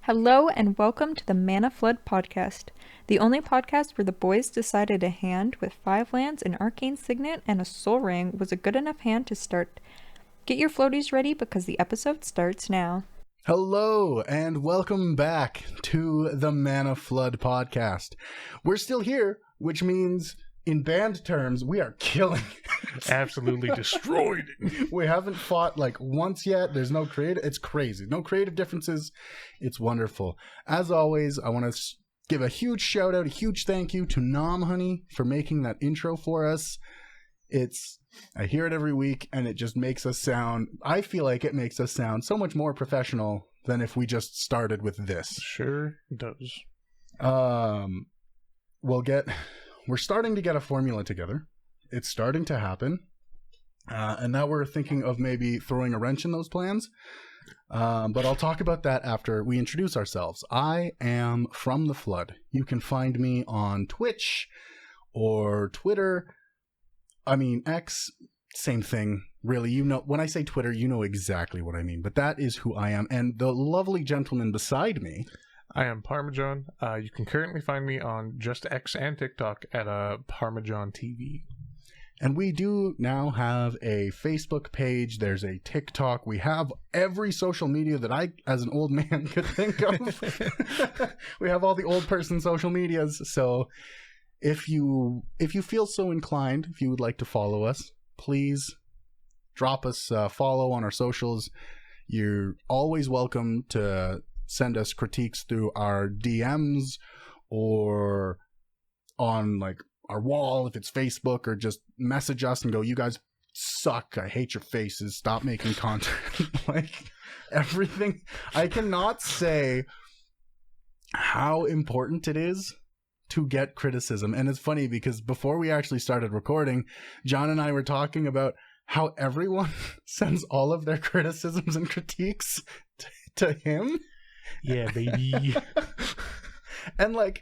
Hello and welcome to the Mana Flood podcast, the only podcast where the boys decided a hand with 5 lands, an arcane signet, and a soul ring was a good enough hand to start. Get your floaties ready because the episode starts now. Hello and welcome back to the Mana Flood podcast. We're still here, which means in band terms, we are killing it. Absolutely destroyed it. We haven't fought like once yet. There's no creative. It's crazy. No creative differences. It's wonderful. As always, I want to give a huge shout out, a huge thank you to Nom Honey for making that intro for us. I hear it every week and it just makes us sound, I feel like it makes us sound so much more professional than if we just started with this. Sure does. We're starting to get a formula together. It's starting to happen. And now we're thinking of maybe throwing a wrench in those plans. But I'll talk about that after we introduce ourselves. I am From the Flood. You can find me on Twitch or Twitter. I mean, X, same thing. Really, you know, when I say Twitter, you know exactly what I mean. But that is who I am. And the lovely gentleman beside me, I am Parmesan. You can currently find me on just X and TikTok at Parmesan TV. And we do now have a Facebook page. There's a TikTok. We have every social media that I, as an old man, could think of. We have all the old person social medias. So if you feel so inclined, if you would like to follow us, please drop us a follow on our socials. You're always welcome to send us critiques through our DMs or on like our wall if it's Facebook, or just message us and go, you guys suck, I hate your faces, stop making content. Like everything. I cannot say how important it is to get criticism. And it's funny because before we actually started recording, John and I were talking about how everyone sends all of their criticisms and critiques to him. Yeah, baby. And like,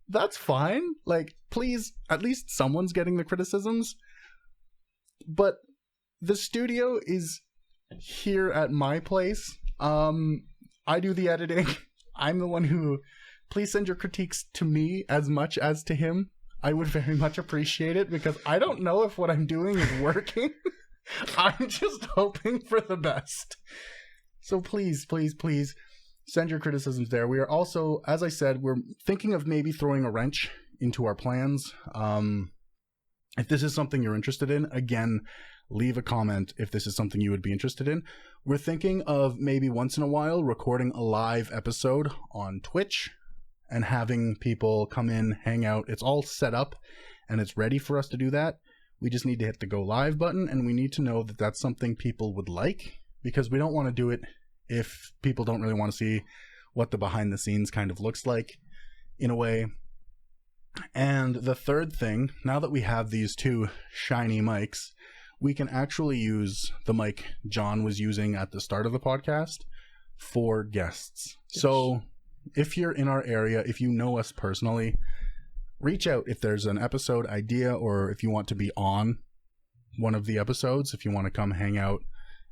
that's fine. Like, please, at least someone's getting the criticisms. But the studio is here at my place. I do the editing. I'm the one who, please send your critiques to me as much as to him. I would very much appreciate it because I don't know if what I'm doing is working. I'm just hoping for the best. So please, please, please send your criticisms there. We are also, as I said, we're thinking of maybe throwing a wrench into our plans. If this is something you're interested in, again, leave a comment if this is something you would be interested in. We're thinking of maybe once in a while recording a live episode on Twitch and having people come in, hang out. It's all set up and it's ready for us to do that. We just need to hit the go live button, and we need to know that that's something people would like, because we don't want to do it if people don't really want to see what the behind the scenes kind of looks like in a way. And the third thing, now that we have these two shiny mics, we can actually use the mic John was using at the start of the podcast for guests. Yes. So if you're in our area, if you know us personally, reach out if there's an episode idea, or if you want to be on one of the episodes, if you want to come hang out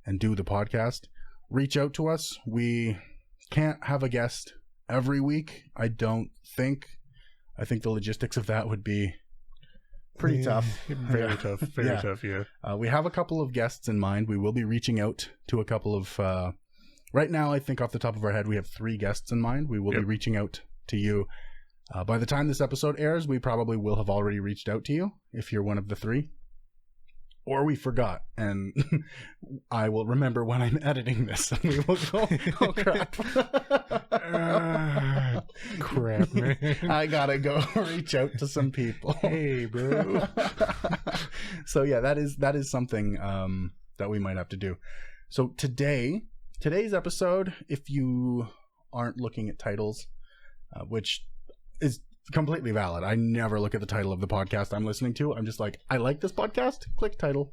and do the podcast, reach out to us. We can't have a guest every week, I don't think. I think the logistics of that would be pretty tough. Very tough. Very tough, yeah. We have a couple of guests in mind. We will be reaching out to a couple of... right now, I think off the top of our head, we have 3 guests in mind. We will be reaching out to you. By the time this episode airs, we probably will have already reached out to you, if you're one of the 3. Or we forgot, and I will remember when I'm editing this, and we will go, oh crap. Crap, man. I gotta go reach out to some people. Hey, bro. So yeah, that is something that we might have to do. So today's episode, if you aren't looking at titles, which is completely valid. I never look at the title of the podcast I'm listening to. I'm just like, I like this podcast. Click title.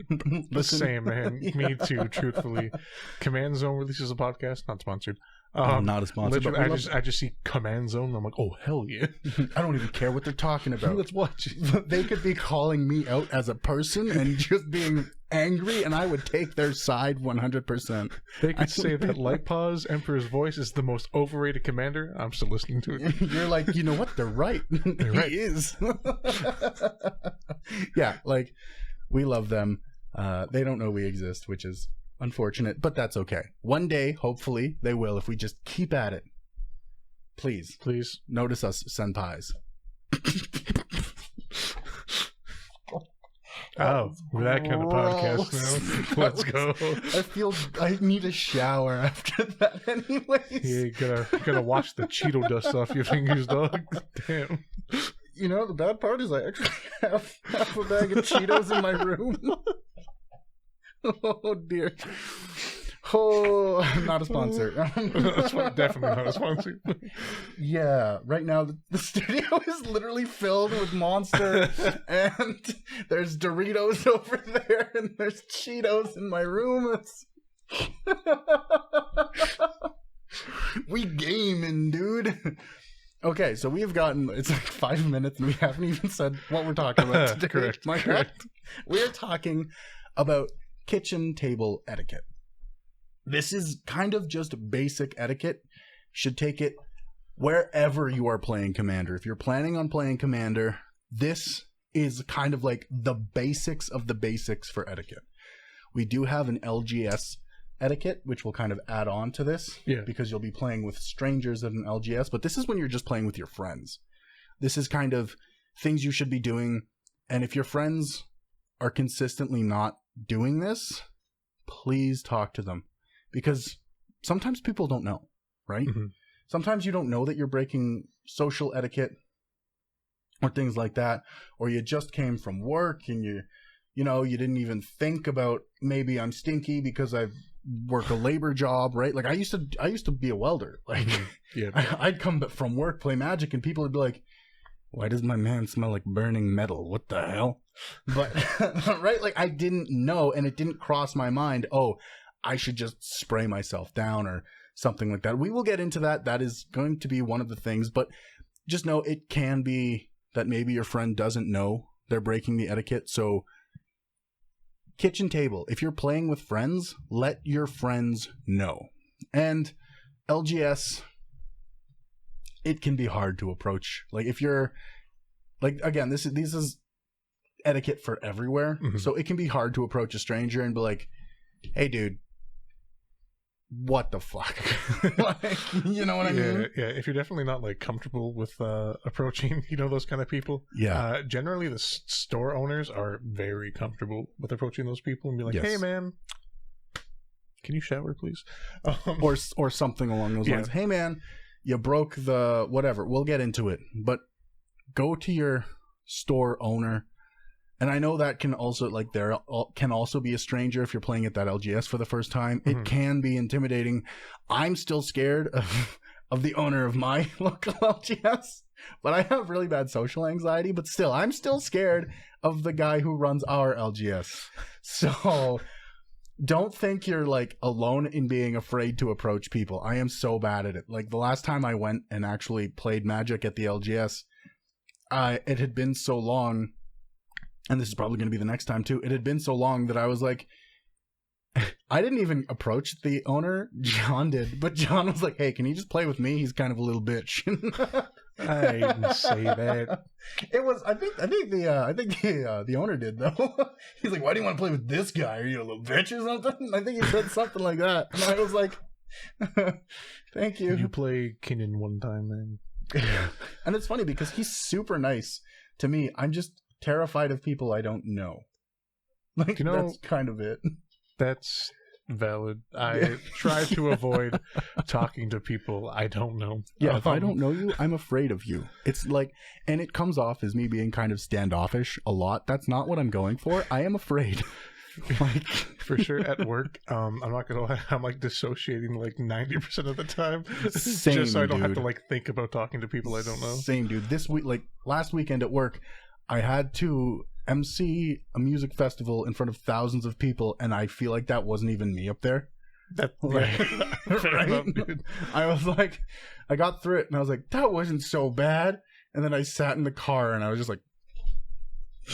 The same, man. Yeah. Me too, truthfully. Command Zone releases a podcast, not sponsored. Not a sponsor. But I just see Command Zone. And I'm like, oh hell yeah! I don't even care what they're talking about. Let's watch. They could be calling me out as a person and just being angry, and I would take their side 100%. They could say that Light Paws Emperor's Voice is the most overrated commander. I'm still listening to it. You're like, you know what? They're right. They're right. He is. Yeah, like we love them. They don't know we exist, which is unfortunate, but that's okay. One day, hopefully, they will if we just keep at it. Please notice us, senpais. Oh, we're that kind of podcast now. Let's go. I need a shower after that anyways. Yeah, you gotta wash the Cheeto dust off your fingers, dog. Damn. You know, the bad part is I actually have half a bag of Cheetos in my room. Oh dear. Oh, not a sponsor. Definitely not a sponsor. Yeah, right now the studio is literally filled with Monster, and there's Doritos over there, and there's Cheetos in my room. We gaming, dude. Okay, so we've gotten, it's like 5 minutes and we haven't even said what we're talking about today. Correct. We're talking about kitchen table etiquette. This is kind of just basic etiquette. Should take it wherever you are playing Commander. If you're planning on playing Commander, this is kind of like the basics of the basics for etiquette. We do have an LGS etiquette, which will kind of add on to this, because you'll be playing with strangers at an LGS, but this is when you're just playing with your friends. This is kind of things you should be doing, and if your friends are consistently not doing this, please talk to them, because sometimes people don't know, right? Mm-hmm. Sometimes you don't know that you're breaking social etiquette or things like that, or you just came from work and you didn't even think about, maybe I'm stinky because I work a labor job, right? Like I used to be a welder. Like I'd come from work, play Magic, and people would be like, why does my man smell like burning metal? What the hell? But right, like I didn't know, and it didn't cross my mind, oh, I should just spray myself down or something like that. We will get into that. That is going to be one of the things, but just know it can be that maybe your friend doesn't know they're breaking the etiquette. So kitchen table, if you're playing with friends, let your friends know. And LGS, it can be hard to approach. Like if you're, like, again, this is etiquette for everywhere. Mm-hmm. So it can be hard to approach a stranger and be like, hey dude, what the fuck? Like, you know what I mean? Yeah, if you're definitely not like comfortable with approaching, those kind of people. Yeah. Generally the store owners are very comfortable with approaching those people and be like, hey man, can you shower please? Or something along those lines. Hey man, you broke the whatever. We'll get into it. But go to your store owner. And I know that can also, like, there can also be a stranger if you're playing at that LGS for the first time. Mm-hmm. It can be intimidating. I'm still scared of the owner of my local LGS, but I have really bad social anxiety. But still, I'm still scared of the guy who runs our LGS. So don't think you're, like, alone in being afraid to approach people. I am so bad at it. Like, the last time I went and actually played Magic at the LGS, it had been so long. And this is probably going to be the next time too. It had been so long that I was like, I didn't even approach the owner. John did, but John was like, "Hey, can you just play with me? He's kind of a little bitch." I didn't say that. It was. I think the owner did though. He's like, "Why do you want to play with this guy? Are you a little bitch or something?" I think he said something like that, and I was like, "Thank you." You play Kinnan one time, man. And it's funny because he's super nice to me. I'm just terrified of people I don't know. Like, that's kind of it. That's valid. I try to avoid talking to people I don't know. Yeah, if I don't know you, I'm afraid of you. It's like, and it comes off as me being kind of standoffish a lot. That's not what I'm going for. I am afraid. Like, for sure at work, I'm not gonna lie, I'm like dissociating like 90% of the time. Same, just so I don't have to like think about talking to people I don't know. Same, dude. This week, like last weekend at work, I had to MC a music festival in front of thousands of people, and I feel like that wasn't even me up there. That right? I was like, I got through it and I was like, that wasn't so bad. And then I sat in the car and I was just like,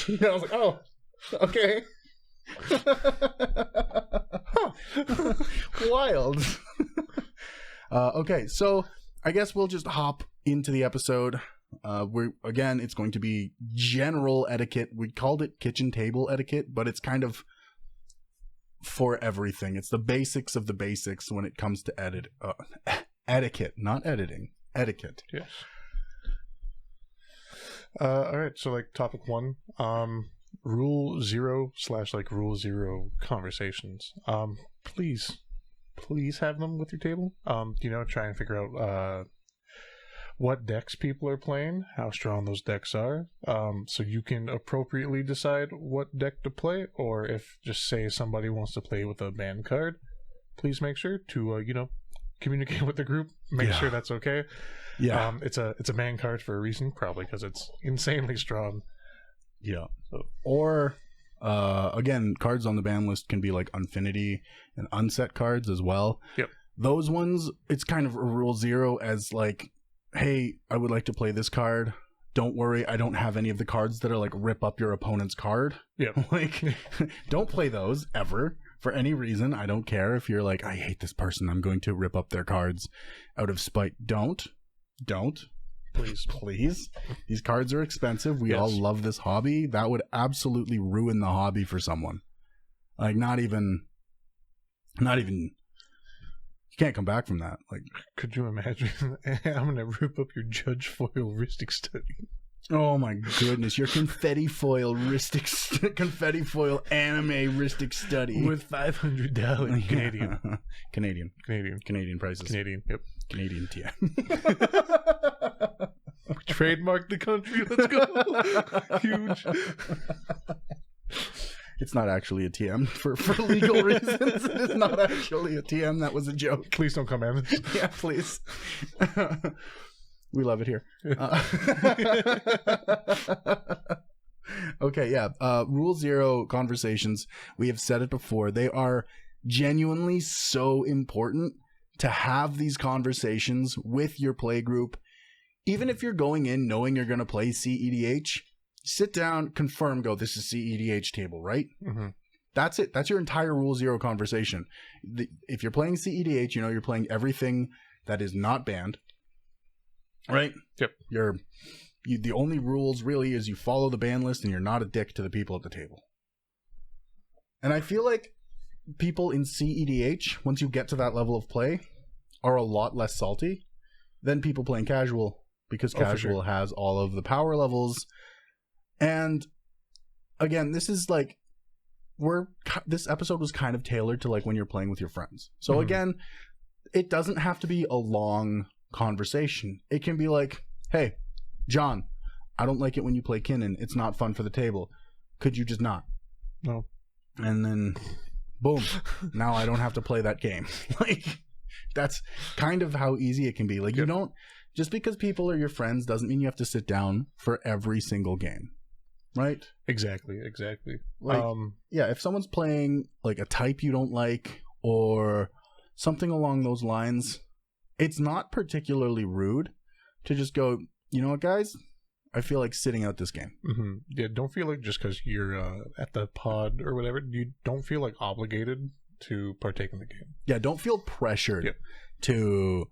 I was like, oh, okay. Wild. Okay, so I guess we'll just hop into the episode. It's going to be general etiquette. We called it kitchen table etiquette, but it's kind of for everything. It's the basics of the basics when it comes to etiquette, not editing. Etiquette. Yes. All right. So, like, topic 1, rule 0 / rule 0 conversations. Please have them with your table. Try and figure out what decks people are playing, how strong those decks are, so you can appropriately decide what deck to play. Or if, just say, somebody wants to play with a banned card, please make sure to communicate with the group, make sure that's okay. Yeah. It's a banned card for a reason, probably because it's insanely strong. Yeah. Or again, cards on the ban list can be like Unfinity and unset cards as well. Yep. Those ones, it's kind of a rule 0 as like, hey, I would like to play this card. Don't worry, I don't have any of the cards that are like rip up your opponent's card. Yep. Like, don't play those ever for any reason. I don't care if you're like, I hate this person, I'm going to rip up their cards out of spite. Don't. Please. These cards are expensive. We all love this hobby. That would absolutely ruin the hobby for someone. Like, not even you can't come back from that. Like, could you imagine? I'm gonna rip up your Judge Foil Ristic Study. Oh my goodness, your confetti foil anime Ristic Study with $500 Canadian prices. Yep. Canadian TM. We trademarked the country. Let's go. Huge. It's not actually a TM for legal reasons. It is not actually a TM. That was a joke. Please don't come at us. Yeah, please. We love it here. Okay, yeah. Rule 0 conversations. We have said it before. They are genuinely so important to have these conversations with your play group. Even if you're going in knowing you're going to play CEDH, sit down, confirm, go, this is CEDH table, right? Mm-hmm. That's it. That's your entire Rule 0 conversation. If you're playing CEDH, you're playing everything that is not banned. Right? Yep. The only rules really is you follow the ban list and you're not a dick to the people at the table. And I feel like people in CEDH, once you get to that level of play, are a lot less salty than people playing casual, because casual has all of the power levels. And again, this is like, this episode was kind of tailored to like when you're playing with your friends. So again, it doesn't have to be a long conversation. It can be like, hey, John, I don't like it when you play Kinnan. It's not fun for the table. Could you just not? No. And then, boom, now I don't have to play that game. Like, that's kind of how easy it can be. Like, you don't, just because people are your friends doesn't mean you have to sit down for every single game. Right? Exactly. Like, yeah, if someone's playing like a type you don't like or something along those lines, it's not particularly rude to just go, you know what, guys? I feel like sitting out this game. Mm-hmm. Yeah, don't feel like just because you're at the pod or whatever, you don't feel like obligated to partake in the game. Yeah, don't feel pressured to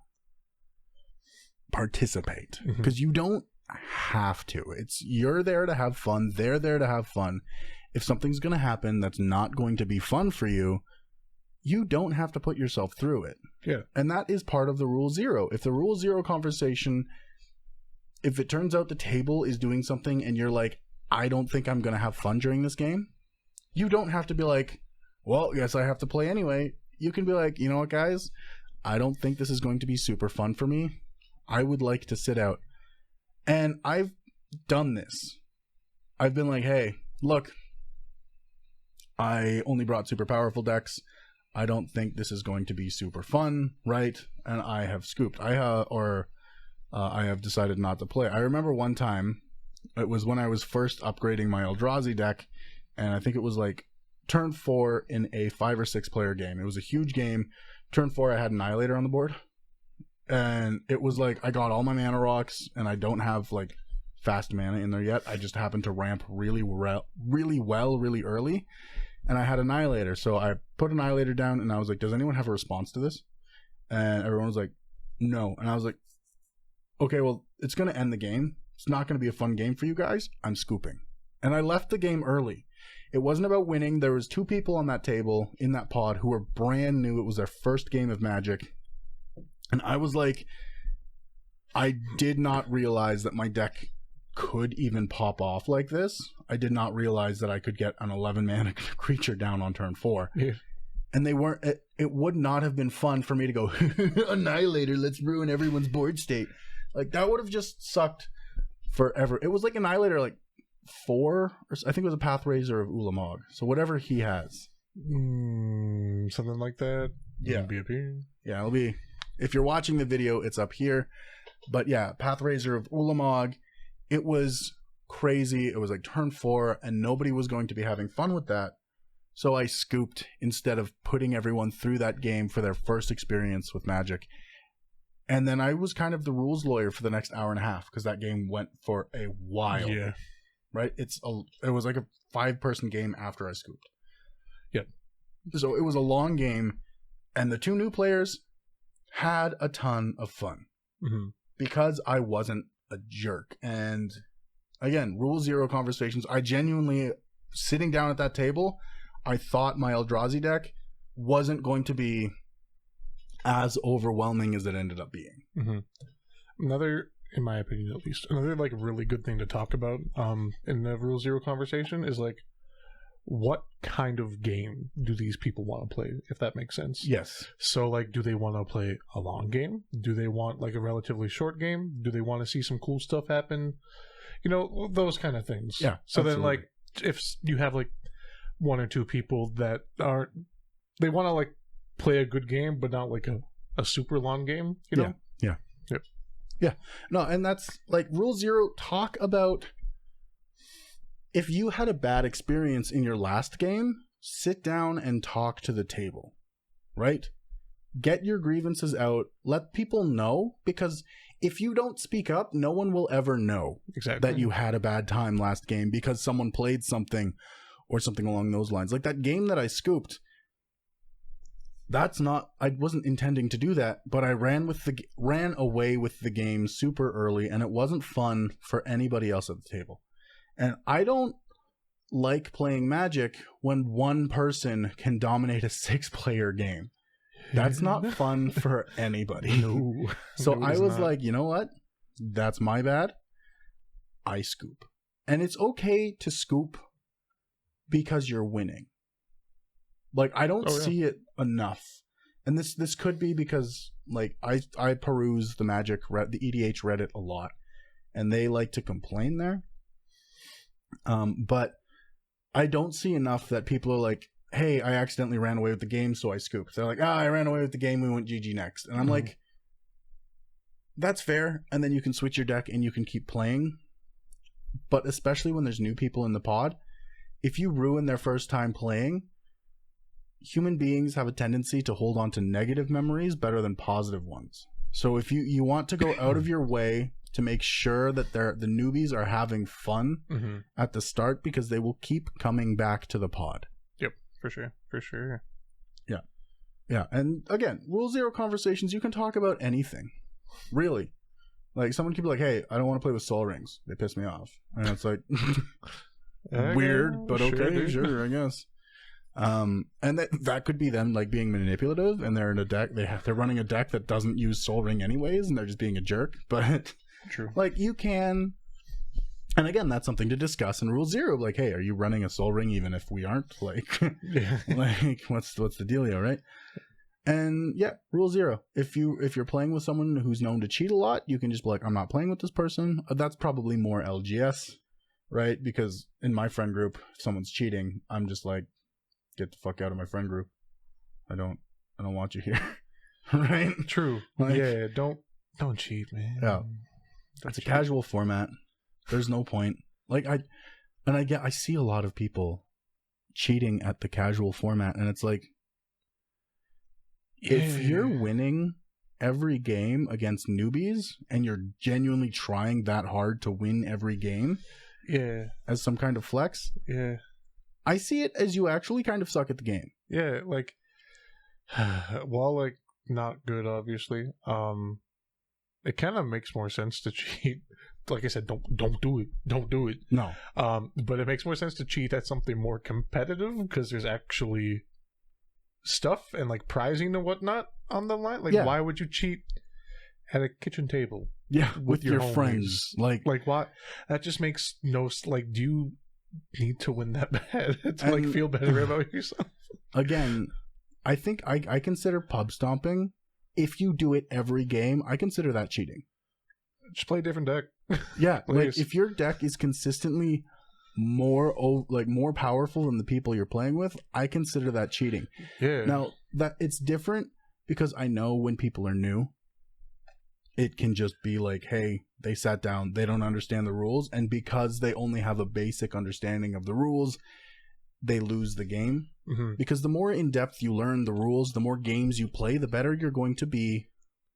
participate, because you don't have to. You're there to have fun. They're there to have fun. If something's going to happen that's not going to be fun for you, you don't have to put yourself through it. Yeah. And that is part of the Rule 0. If the Rule 0 conversation, if it turns out the table is doing something and you're like, I don't think I'm going to have fun during this game, you don't have to be like, well, yes, I have to play anyway. You can be like, you know what, guys? I don't think this is going to be super fun for me. I would like to sit out. And I've done this. I've been like, hey, look, I only brought super powerful decks. I don't think this is going to be super fun, right? And I have scooped. I have decided not to play. I remember one time, it was when I was first upgrading my Eldrazi deck, and I think it was like turn 4 in a 5 or 6 player game. It was a huge game. turn 4, I had Annihilator on the board. And it was like, I got all my mana rocks, and I don't have, like, fast mana in there yet. I just happened to ramp really well, really early. And I had Annihilator. So I put Annihilator down, and I was like, does anyone have a response to this? And everyone was like, no. And I was like, okay, well, it's going to end the game. It's not going to be a fun game for you guys. I'm scooping. And I left the game early. It wasn't about winning. There was 2 people on that table in that pod who were brand new. It was their first game of Magic. And I was like, I did not realize that my deck could even pop off like this. I did not realize that I could get an 11 mana creature down on turn 4. Yeah. And they weren't, it would not have been fun for me to go, Annihilator, let's ruin everyone's board state. Like, that would have just sucked forever. It was like Annihilator, like 4, or I think it was a Pathrazer of Ulamog. So whatever he has. Something like that. Yeah. It'll be up here. Yeah, it'll be, if you're watching the video, it's up here. But yeah, Pathrazer of Ulamog. It was crazy. It was like turn 4, and nobody was going to be having fun with that. So I scooped instead of putting everyone through that game for their first experience with Magic. And then I was kind of the rules lawyer for the next hour and a half, because that game went for a while. Yeah. Right? It was like a 5-person game after I scooped. Yep. So it was a long game, and the 2 new players had a ton of fun. Mm-hmm. Because I wasn't a jerk. And again, Rule 0 conversations, I genuinely, sitting down at that table, I thought my Eldrazi deck wasn't going to be as overwhelming as it ended up being. Mm-hmm. Another, in my opinion at least, another like really good thing to talk about in the Rule 0 conversation is like, what kind of game do these people want to play, if that makes sense? Yes. So, like, do they want to play a long game? Do they want, like, a relatively short game? Do they want to see some cool stuff happen? You know, those kind of things. Yeah. So absolutely. then, like, if you have, like, 1 or 2 people that aren't... They want to, like, play a good game, but not, like, a super long game, you know? Yeah. Yep. Yeah. No, and that's, like, Rule 0, talk about... If you had a bad experience in your last game, sit down and talk to the table, right? Get your grievances out. Let people know, because if you don't speak up, no one will ever know that you had a bad time last game because someone played something or something along those lines. Like that game that I scooped, I wasn't intending to do that, but I ran away with the game super early, and it wasn't fun for anybody else at the table. And I don't like playing Magic when one person can dominate a 6-player game. That's not fun for anybody. No. So No, I was not. like, you know what? That's my bad. I scoop. And it's okay to scoop because you're winning. Like, I don't see it enough. And this could be because, like, I peruse the Magic, the EDH Reddit a lot. And they like to complain there. But I don't see enough that people are like, hey, I accidentally ran away with the game, so I scooped. They're like, I ran away with the game, we went GG next. And I'm like, that's fair. And then you can switch your deck and you can keep playing. But especially when there's new people in the pod, if you ruin their first time playing, human beings have a tendency to hold on to negative memories better than positive ones. So if you want to go out of your way to make sure that the newbies are having fun at the start, because they will keep coming back to the pod. Yep, for sure. Yeah, and again, Rule 0 conversations, you can talk about anything. Really. Like, someone could be like, hey, I don't want to play with Sol Rings. They piss me off. And it's like, weird, but okay, sure, I guess. And that could be them, like, being manipulative, and they're in a deck, they're running a deck that doesn't use Sol Ring anyways, and they're just being a jerk. But true. Like, you can, and again, that's something to discuss in Rule 0. Like, hey, are you running a Sol Ring even if we aren't? Like, like what's the dealio, right? And yeah, Rule 0. If you're playing with someone who's known to cheat a lot, you can just be like, I'm not playing with this person. That's probably more LGS, right? Because in my friend group, if someone's cheating, I'm just like, get the fuck out of my friend group. I don't want you here. Right? True. Like, yeah, don't cheat, man. Yeah. It's a casual format. There's no point. Like, I see a lot of people cheating at the casual format, and it's like, If you're winning every game against newbies and you're genuinely trying that hard to win every game as some kind of flex, I see it as you actually kind of suck at the game. Yeah, like, while, like, not good, obviously, it kind of makes more sense to cheat. Like I said, don't do it. Don't do it. No. But it makes more sense to cheat at something more competitive because there's actually stuff and like prizing and whatnot on the line. Like, why would you cheat at a kitchen table? Yeah, with your friends. Like what? That just makes no. Like, do you need to win that bad to like feel better about yourself? Again, I think I consider pub stomping. If you do it every game, I consider that cheating. Just play a different deck. Yeah, like if your deck is consistently more powerful than the people you're playing with, I consider that cheating. Yeah. Now that it's different because I know when people are new, it can just be like, hey, they sat down, they don't understand the rules, and because they only have a basic understanding of the rules, they lose the game. Mm-hmm. Because the more in depth you learn the rules, the more games you play, the better you're going to be.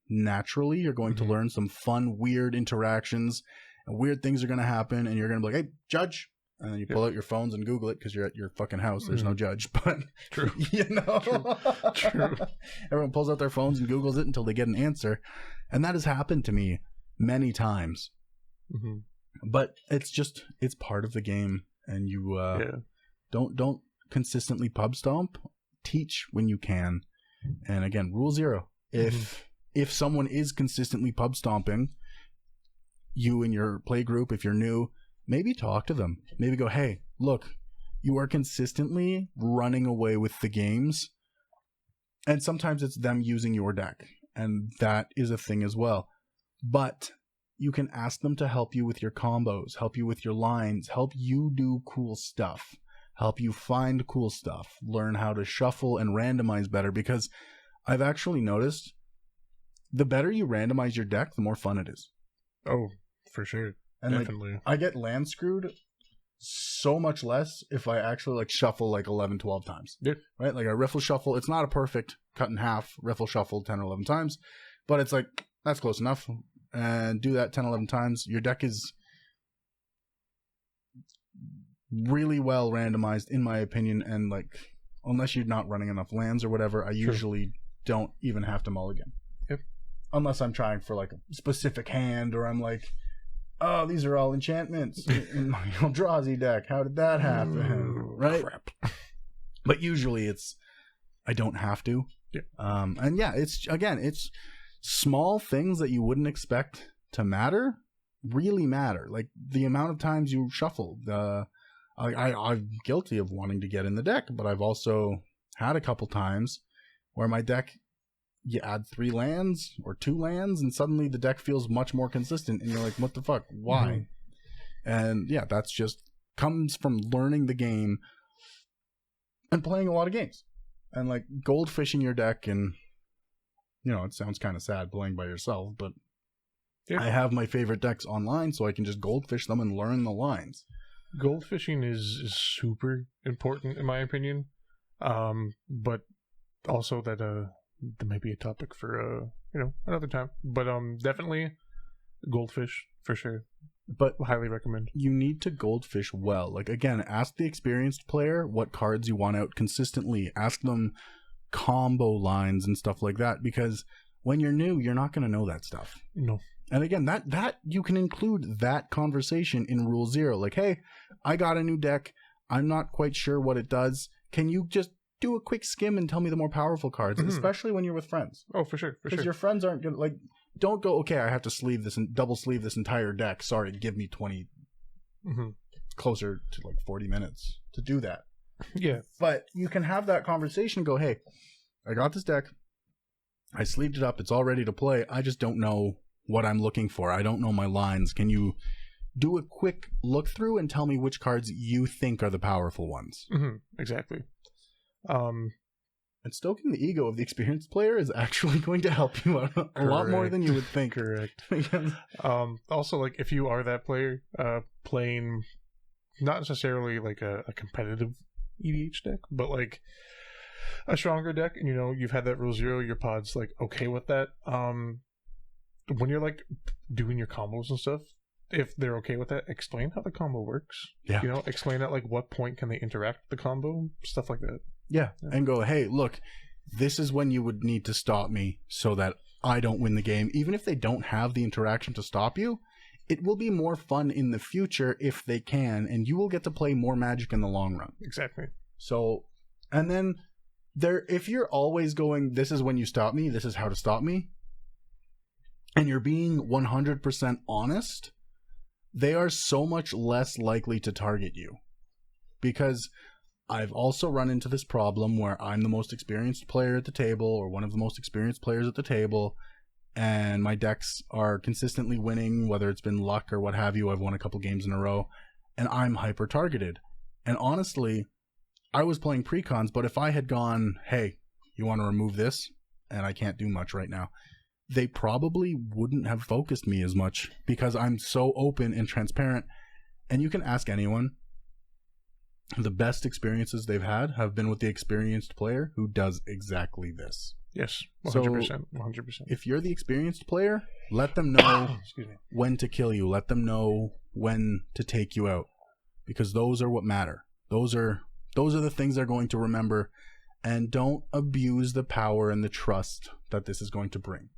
Naturally, you're going to learn some fun, weird interactions, and weird things are going to happen, and you're going to be like, hey, judge. And then you pull out your phones and Google it because you're at your fucking house. There's no judge. But, true. You know? True. Everyone pulls out their phones and Googles it until they get an answer. And that has happened to me many times. Mm-hmm. But it's part of the game. And you don't consistently pub stomp. Teach when you can. And again, rule 0. If someone is consistently pub stomping, you and your play group, if you're new, maybe talk to them. Maybe go, hey, look, you are consistently running away with the games. And sometimes it's them using your deck. And that is a thing as well. But you can ask them to help you with your combos, help you with your lines, help you do cool stuff, help you find cool stuff, learn how to shuffle and randomize better. Because I've actually noticed the better you randomize your deck, the more fun it is. Oh, for sure. And definitely. Like, I get land screwed so much less if I actually like shuffle like 11, 12 times. Yeah. Right? Like I riffle shuffle. It's not a perfect cut in half riffle shuffle 10 or 11 times, but it's like, that's close enough. And do that 10, 11 times. Your deck is really well randomized, in my opinion. And like, unless you're not running enough lands or whatever, I usually don't even have to mulligan. Yep. Unless I'm trying for like a specific hand, or I'm like, oh, these are all enchantments in my Eldrazi deck. How did that happen? Right? Crap. But usually I don't have to. Yeah. And yeah, it's small things that you wouldn't expect to matter really matter. Like the amount of times you shuffle. I'm guilty of wanting to get in the deck, but I've also had a couple times where my deck, you add 3 lands or 2 lands, and suddenly the deck feels much more consistent, and you're like, what the fuck? Why? Mm-hmm. And yeah, that's just comes from learning the game and playing a lot of games. And like goldfishing your deck, and you know, it sounds kind of sad playing by yourself, but I have my favorite decks online, so I can just goldfish them and learn the lines. Goldfishing is super important in my opinion. But also that may be a topic for another time. But definitely goldfish for sure. But highly recommend. You need to goldfish well. Like again, ask the experienced player what cards you want out consistently. Ask them combo lines and stuff like that, because when you're new, you're not going to know that stuff. No. And again, that you can include that conversation in Rule 0. Like, hey, I got a new deck. I'm not quite sure what it does. Can you just do a quick skim and tell me the more powerful cards, especially when you're with friends? Oh, for sure. Because your friends aren't going to, like, don't go, okay, I have to sleeve this and double sleeve this entire deck. Sorry, give me 20, closer to like 40 minutes to do that. Yeah. But you can have that conversation and go, hey, I got this deck. I sleeved it up. It's all ready to play. I just don't know what I'm looking for. I don't know my lines. Can you do a quick look through and tell me which cards you think are the powerful ones? Exactly. And stoking the ego of the experienced player is actually going to help you out a lot more than you would think. Correct. Also, like, if you are that player playing not necessarily like a competitive EDH deck, but like a stronger deck, and you've had that rule 0, your pod's like okay with that. When you're like doing your combos and stuff, if they're okay with that, explain how the combo works. Yeah. Explain at like what point can they interact with the combo, stuff like that. Yeah. And go, hey, look, this is when you would need to stop me so that I don't win the game. Even if they don't have the interaction to stop you, it will be more fun in the future if they can, and you will get to play more Magic in the long run. Exactly. So, and then if you're always going, this is when you stop me, this is how to stop me, and you're being 100% honest, they are so much less likely to target you. Because I've also run into this problem where I'm the most experienced player at the table, or one of the most experienced players at the table, and my decks are consistently winning, whether it's been luck or what have you. I've won a couple games in a row, and I'm hyper targeted. And honestly, I was playing precons, but if I had gone, hey, you want to remove this, and I can't do much right now, they probably wouldn't have focused me as much, because I'm so open and transparent. And you can ask anyone. The best experiences they've had have been with the experienced player who does exactly this. Yes, 100%. So 100%. if you're the experienced player, let them know when to kill you. Let them know when to take you out, because those are what matter. Those are the things they're going to remember. And don't abuse the power and the trust that this is going to bring,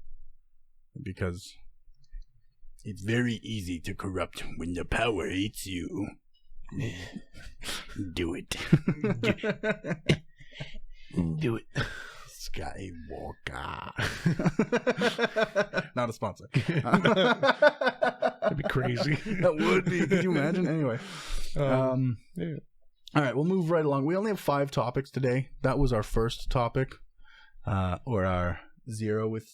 because it's very easy to corrupt when the power eats you. Do it. Do it. Skywalker. Not a sponsor. That'd be crazy. That would be. Could you imagine? Anyway. Yeah. All right, we'll move right along. We only have 5 topics today. That was our first topic, or our 0 with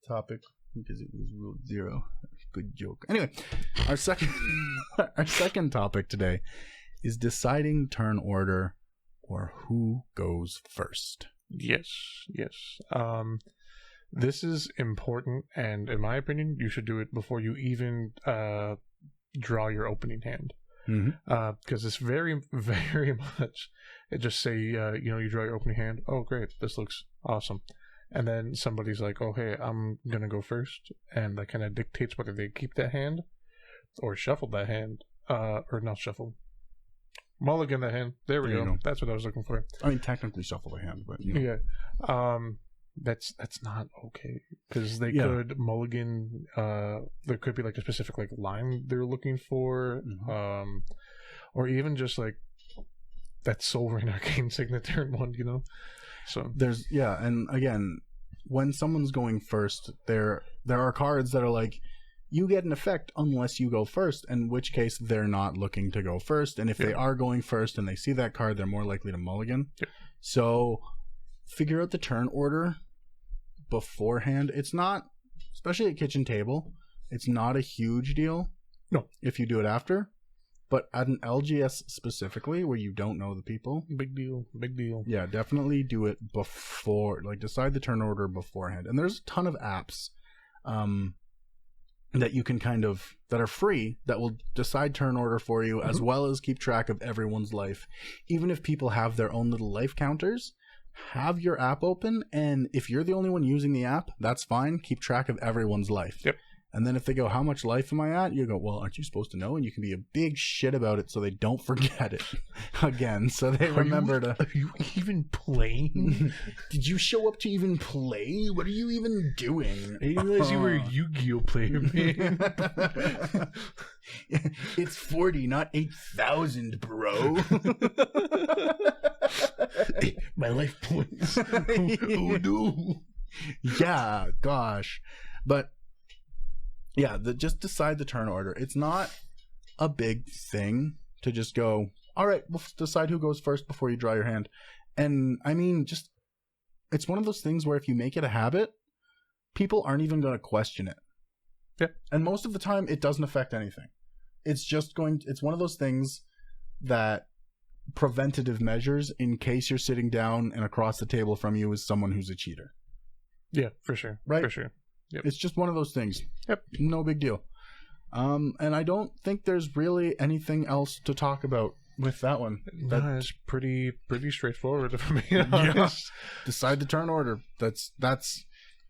topic, because it was rule 0. Good joke. Anyway, our second topic today is deciding turn order, or who goes first. Yes. This is important, and in my opinion, you should do it before you even draw your opening hand. Because it's very, very much, it just say, you draw your opening hand. Oh, great, this looks awesome. And then somebody's like, oh, hey, I'm going to go first. And that kind of dictates whether they keep that hand or shuffle that hand. Or not shuffle. Mulligan that hand. There we go. That's what I was looking for. I mean, technically shuffle the hand, but yeah. That's not okay, because they could mulligan. There could be like a specific like line they're looking for, or even just like that Soul Ring Arcane Signet turn 1. So there's and again, when someone's going first, there are cards that are like, you get an effect unless you go first, in which case they're not looking to go first, and if they are going first and they see that card, they're more likely to mulligan. So figure out the turn order beforehand. It's not, especially at kitchen table, it's not a huge deal if you do it after, but at an LGS specifically where you don't know the people, big deal. Yeah, definitely do it before, like decide the turn order beforehand. And there's a ton of apps that you can that are free, that will decide turn order for you, as well as keep track of everyone's life. Even if people have their own little life counters, have your app open, and if you're the only one using the app, that's fine. Keep track of everyone's life. Yep. And then if they go, how much life am I at? You go, well, aren't you supposed to know? And you can be a big shit about it so they don't forget it again. So they remember to... Are you even playing? Did you show up to even play? What are you even doing? I didn't realize you were a Yu-Gi-Oh player, man. It's 40, not 8,000, bro. My life points. Oh no. Yeah, gosh. But yeah, just decide the turn order. It's not a big thing to just go, all right, we'll decide who goes first before you draw your hand. And I mean, it's one of those things where if you make it a habit, people aren't even going to question it. Yeah. And most of the time, it doesn't affect anything. It's one of those things that preventative measures in case you're sitting down and across the table from you is someone who's a cheater. Yeah, for sure. Right? For sure. Yep. It's just one of those things. Yep. No big deal. And I don't think there's really anything else to talk about with that one. It's pretty straightforward, if I'm being honest. Decide the turn order. That's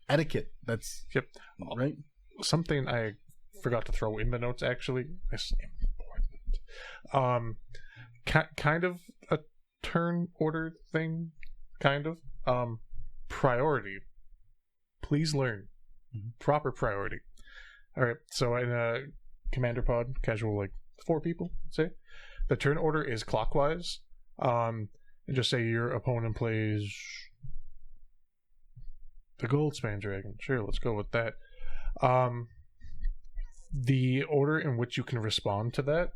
etiquette. That's right. Something I forgot to throw in the notes, actually. It's important. Kind of a turn order thing. Kind of. Priority. Please learn. Proper priority. Alright, so in a commander pod, casual, like 4 people, say, the turn order is clockwise. And just say your opponent plays the Goldspan Dragon. Sure, let's go with that. The order in which you can respond to that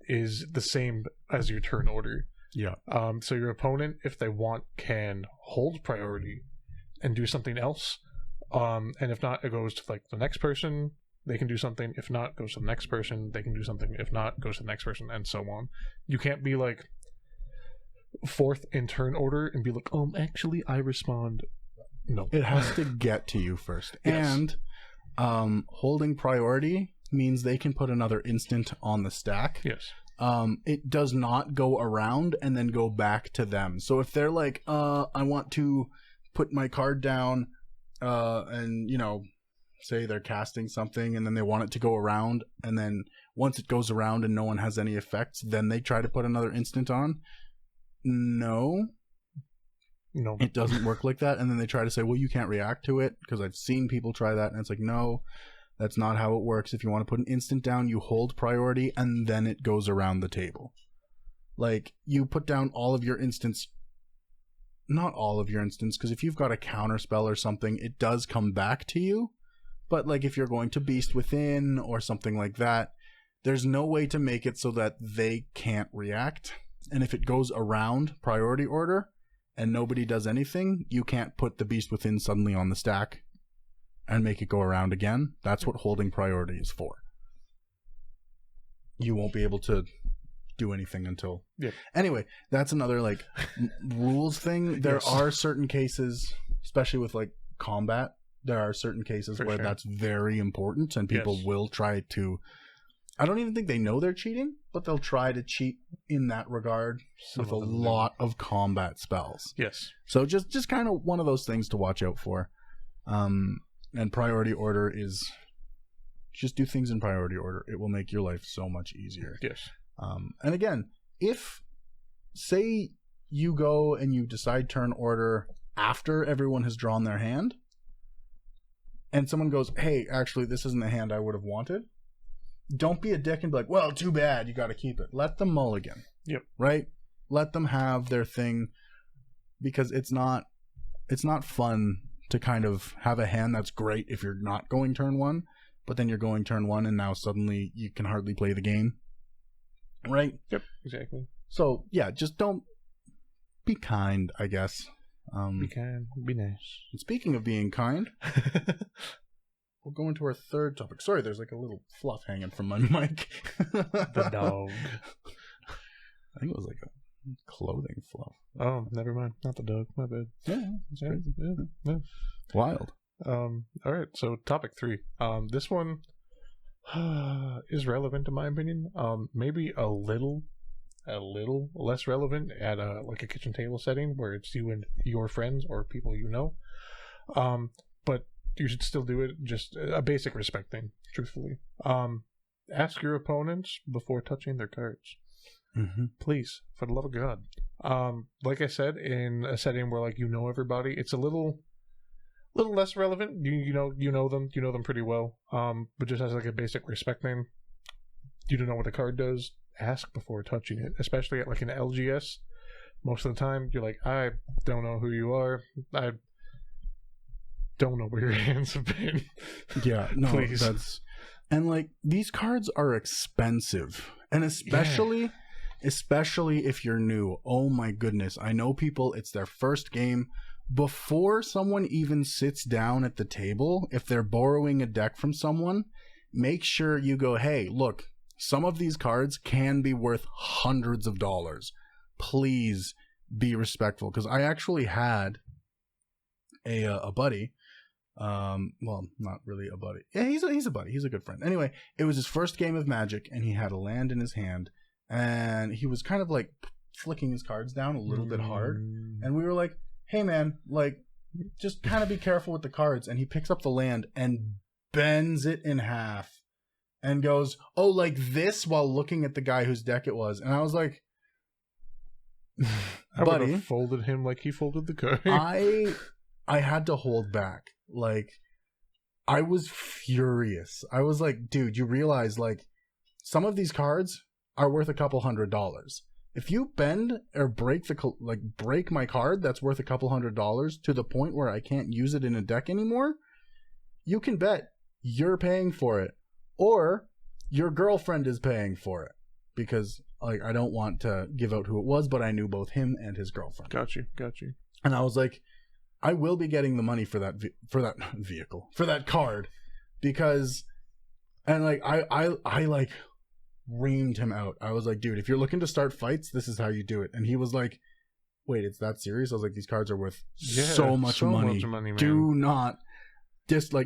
is the same as your turn order. Yeah. So your opponent, if they want, can hold priority and do something else. And if not, it goes to like the next person. They can do something. If not, goes to the next person. They can do something. If not, goes to the next person, and so on. You can't be like 4th in turn order and be like, actually, I respond. No. It has to get to you first. Yes. And holding priority means they can put another instant on the stack. Yes. It does not go around and then go back to them. So if they're like, I want to put my card down, and, say they're casting something and then they want it to go around, and then once it goes around and no one has any effects, then they try to put another instant on. No, it doesn't work like that. And then they try to say, well, you can't react to it, because I've seen people try that, and it's like, no, that's not how it works. If you want to put an instant down, you hold priority and then it goes around the table. Like, you put down all of your instants. Not all of your instants, because if you've got a counter spell or something, it does come back to you. But like if you're going to Beast Within or something like that, there's no way to make it so that they can't react. And if it goes around priority order and nobody does anything, you can't put the Beast Within suddenly on the stack and make it go around again. That's what holding priority is for. You won't be able to do anything until... Yeah. Anyway, that's another like rules thing. There are certain cases, especially with like combat, there are certain cases where that's very important, and people will try to... I don't even think they know they're cheating, but they'll try to cheat in that regard with a lot of combat spells. Yes. So just kind of one of those things to watch out for. And priority order is... Just do things in priority order. It will make your life so much easier. Yes. And again, if, say, you go and you decide turn order after everyone has drawn their hand, and someone goes, hey, actually, this isn't the hand I would have wanted, don't be a dick and be like, well, too bad, you got to keep it. Let them mulligan. Yep. Right? Let them have their thing, because it's not fun to kind of have a hand that's great if you're not going turn 1, but then you're going turn 1 and now suddenly you can hardly play the game. Right? Yep, exactly. So, yeah, just don't... Be kind, I guess. Be kind. Be nice. And speaking of being kind, we'll go into our third topic. Sorry, there's like a little fluff hanging from my mic. The dog. I think it was like a clothing fluff. Oh, never mind. Not the dog. My bad. Yeah. Wild. All right, so topic 3. This one is relevant in my opinion. Maybe a little less relevant at like a kitchen table setting where it's you and your friends or people you know. But you should still do it. Just a basic respect thing, truthfully. Ask your opponents before touching their cards. Mm-hmm. Please, for the love of God. Like I said, in a setting where like you know everybody, it's a little less relevant. You know them pretty well. But just as like a basic respect thing, you don't know what the card does. Ask before touching it, especially at like an LGS. Most of the time, you're like, I don't know who you are. I don't know where your hands have been. Yeah, no, please. And like these cards are expensive, and especially if you're new. Oh my goodness, I know people. It's their first game. Before someone even sits down at the table, if they're borrowing a deck from someone, make sure you go, hey, look, some of these cards can be worth hundreds of dollars. Please be respectful. Because I actually had a buddy. Well, not really a buddy. Yeah, he's a buddy. He's a good friend. Anyway, it was his first game of Magic, and he had a land in his hand. and he was kind of like flicking his cards down a little bit hard, and we were like, hey man, like just kind of be careful with the cards. And he picks up the land and bends it in half and goes, oh, like this, while looking at the guy whose deck it was. And I was like, I buddy, would have folded him like he folded the card. I had to hold back. Like, I was furious. I was like, dude, you realize like some of these cards are worth a couple $100. If you bend or break my card that's worth a couple $100 to the point where I can't use it in a deck anymore, you can bet you're paying for it, or your girlfriend is paying for it, because like I don't want to give out who it was, but I knew both him and his girlfriend. Got you. And I was like, I will be getting the money for that vehicle, for that card, because, and like I like reamed him out. I was like, dude, if you're looking to start fights, this is how you do it. And he was like, wait, it's that serious? I was like, these cards are worth so much money. Man. Do not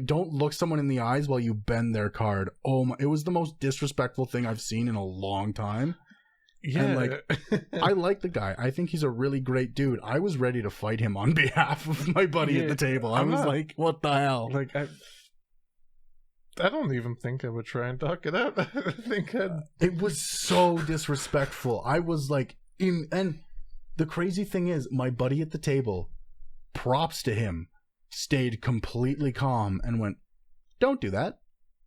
don't look someone in the eyes while you bend their card. Oh my, it was the most disrespectful thing I've seen in a long time. Yeah. And like, I like the guy. I think he's a really great dude. I was ready to fight him on behalf of my buddy at the table. I was like, what the hell? Like, I don't even think I would try and talk it out. I think it was so disrespectful. I was like, and the crazy thing is, my buddy at the table, props to him, stayed completely calm and went, don't do that.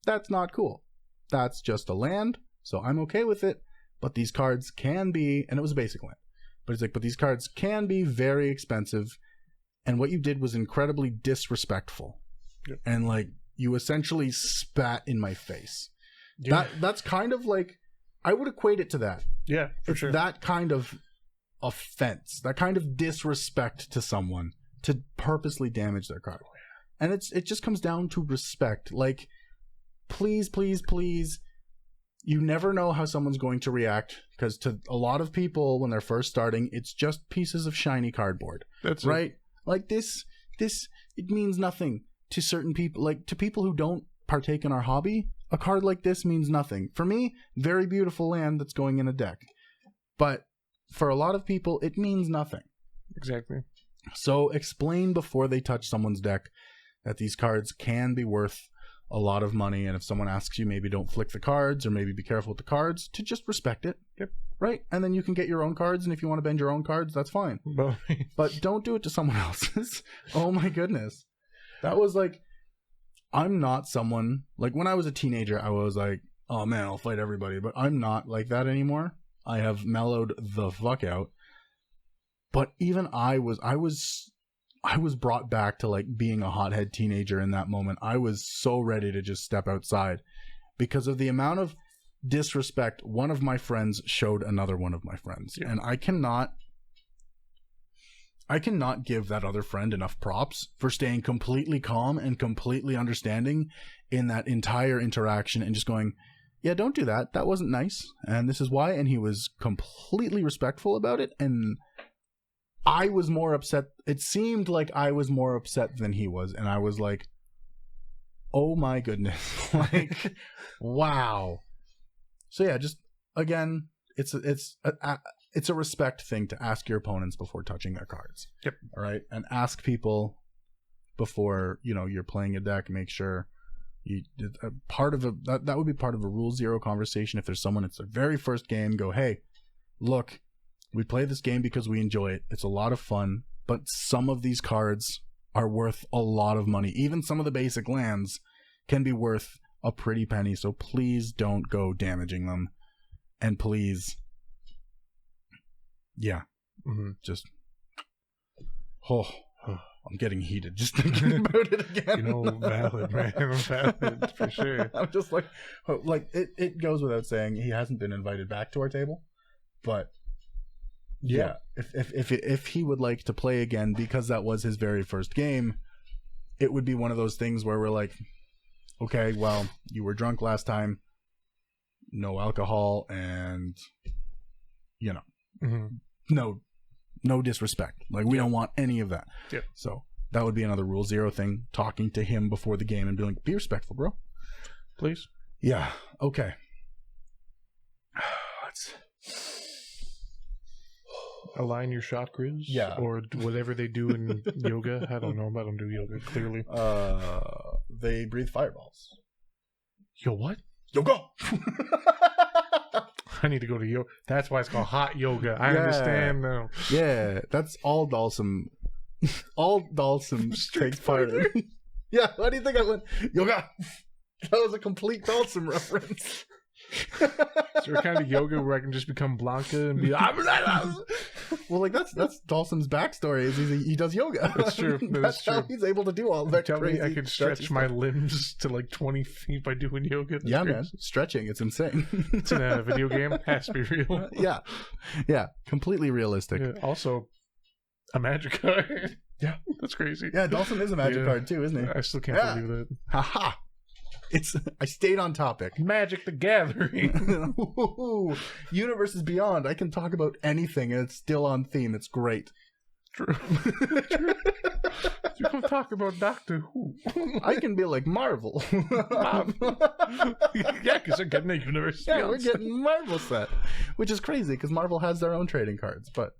That's not cool. That's just a land, so I'm okay with it. But these cards can be, and it was a basic land, but he's like, but these cards can be very expensive, and what you did was incredibly disrespectful. Yep. And like, you essentially spat in my face. Yeah. That's kind of like, I would equate it to that. Yeah, for sure. That kind of offense, that kind of disrespect to someone, to purposely damage their card. And it just comes down to respect. Like, please, you never know how someone's going to react, because to a lot of people, when they're first starting, it's just pieces of shiny cardboard. That's right. Like this, it means nothing to certain people. Like, to people who don't partake in our hobby, a card like this means nothing. For me, very beautiful land that's going in a deck. But for a lot of people, it means nothing. Exactly. So explain before they touch someone's deck that these cards can be worth a lot of money, and if someone asks you, maybe don't flick the cards, or maybe be careful with the cards, to just respect it. Yep. Right? And then you can get your own cards, and if you want to bend your own cards, that's fine. But don't do it to someone else's. Oh my goodness. That was like, I'm not someone, like when I was a teenager, I was like, oh man, I'll fight everybody, but I'm not like that anymore. I have mellowed the fuck out. But even I was brought back to like being a hothead teenager in that moment. I was so ready to just step outside because of the amount of disrespect one of my friends showed another one of my friends. Yeah. And I cannot give that other friend enough props for staying completely calm and completely understanding in that entire interaction and just going, yeah, don't do that. That wasn't nice. And this is why. And he was completely respectful about it. And I was more upset. It seemed like I was more upset than he was. And I was like, oh my goodness. Like, wow. So yeah, just again, it's a respect thing to ask your opponents before touching their cards. Yep. All right. And ask people before, you're playing a deck. Make sure that would be part of a Rule Zero conversation. If there's someone, it's their very first game, go, hey, look, we play this game because we enjoy it. It's a lot of fun, but some of these cards are worth a lot of money. Even some of the basic lands can be worth a pretty penny. So please don't go damaging them. And please, yeah, just, I'm getting heated just thinking about it again. Valid, man. Valid, for sure. I'm just like it goes without saying, he hasn't been invited back to our table, but yeah, if he would like to play again, because that was his very first game, it would be one of those things where we're like, okay, well, you were drunk last time, no alcohol, and no disrespect. Like, we don't want any of that. Yeah. So that would be another Rule Zero thing, talking to him before the game and being like, be respectful, bro. Please. Yeah. Okay. align your chakras. Yeah. Or whatever they do in yoga. I don't know. I don't do yoga, clearly. They breathe fireballs. Yo, what? Yoga! I need to go to yoga. That's why it's called hot yoga. I understand now. Yeah, that's all Dalsum. All Dalsum takes part in. Yeah, why do you think I went yoga? That was a complete Dalsum reference. Is there a kind of yoga where I can just become Blanca and be well, like that's Dalsum's backstory is he does yoga. That's true. That's how he's able to do all that. Tell crazy me I can stretch my limbs to like 20 feet by doing yoga. That's yeah, crazy. man, stretching, it's insane. It's in a video game. Has to be real. Yeah, completely realistic. Yeah, also, a magic card. Yeah, that's crazy. Yeah, Dalsum is a magic card too, isn't he? I still can't believe that. Haha. I stayed on topic. Magic the Gathering. Universes beyond. I can talk about anything and it's still on theme. It's great. True. You can talk about Doctor Who. I can be like Marvel. Yeah, because they're getting a universe. Yeah, we're getting Marvel set, which is crazy because Marvel has their own trading cards, but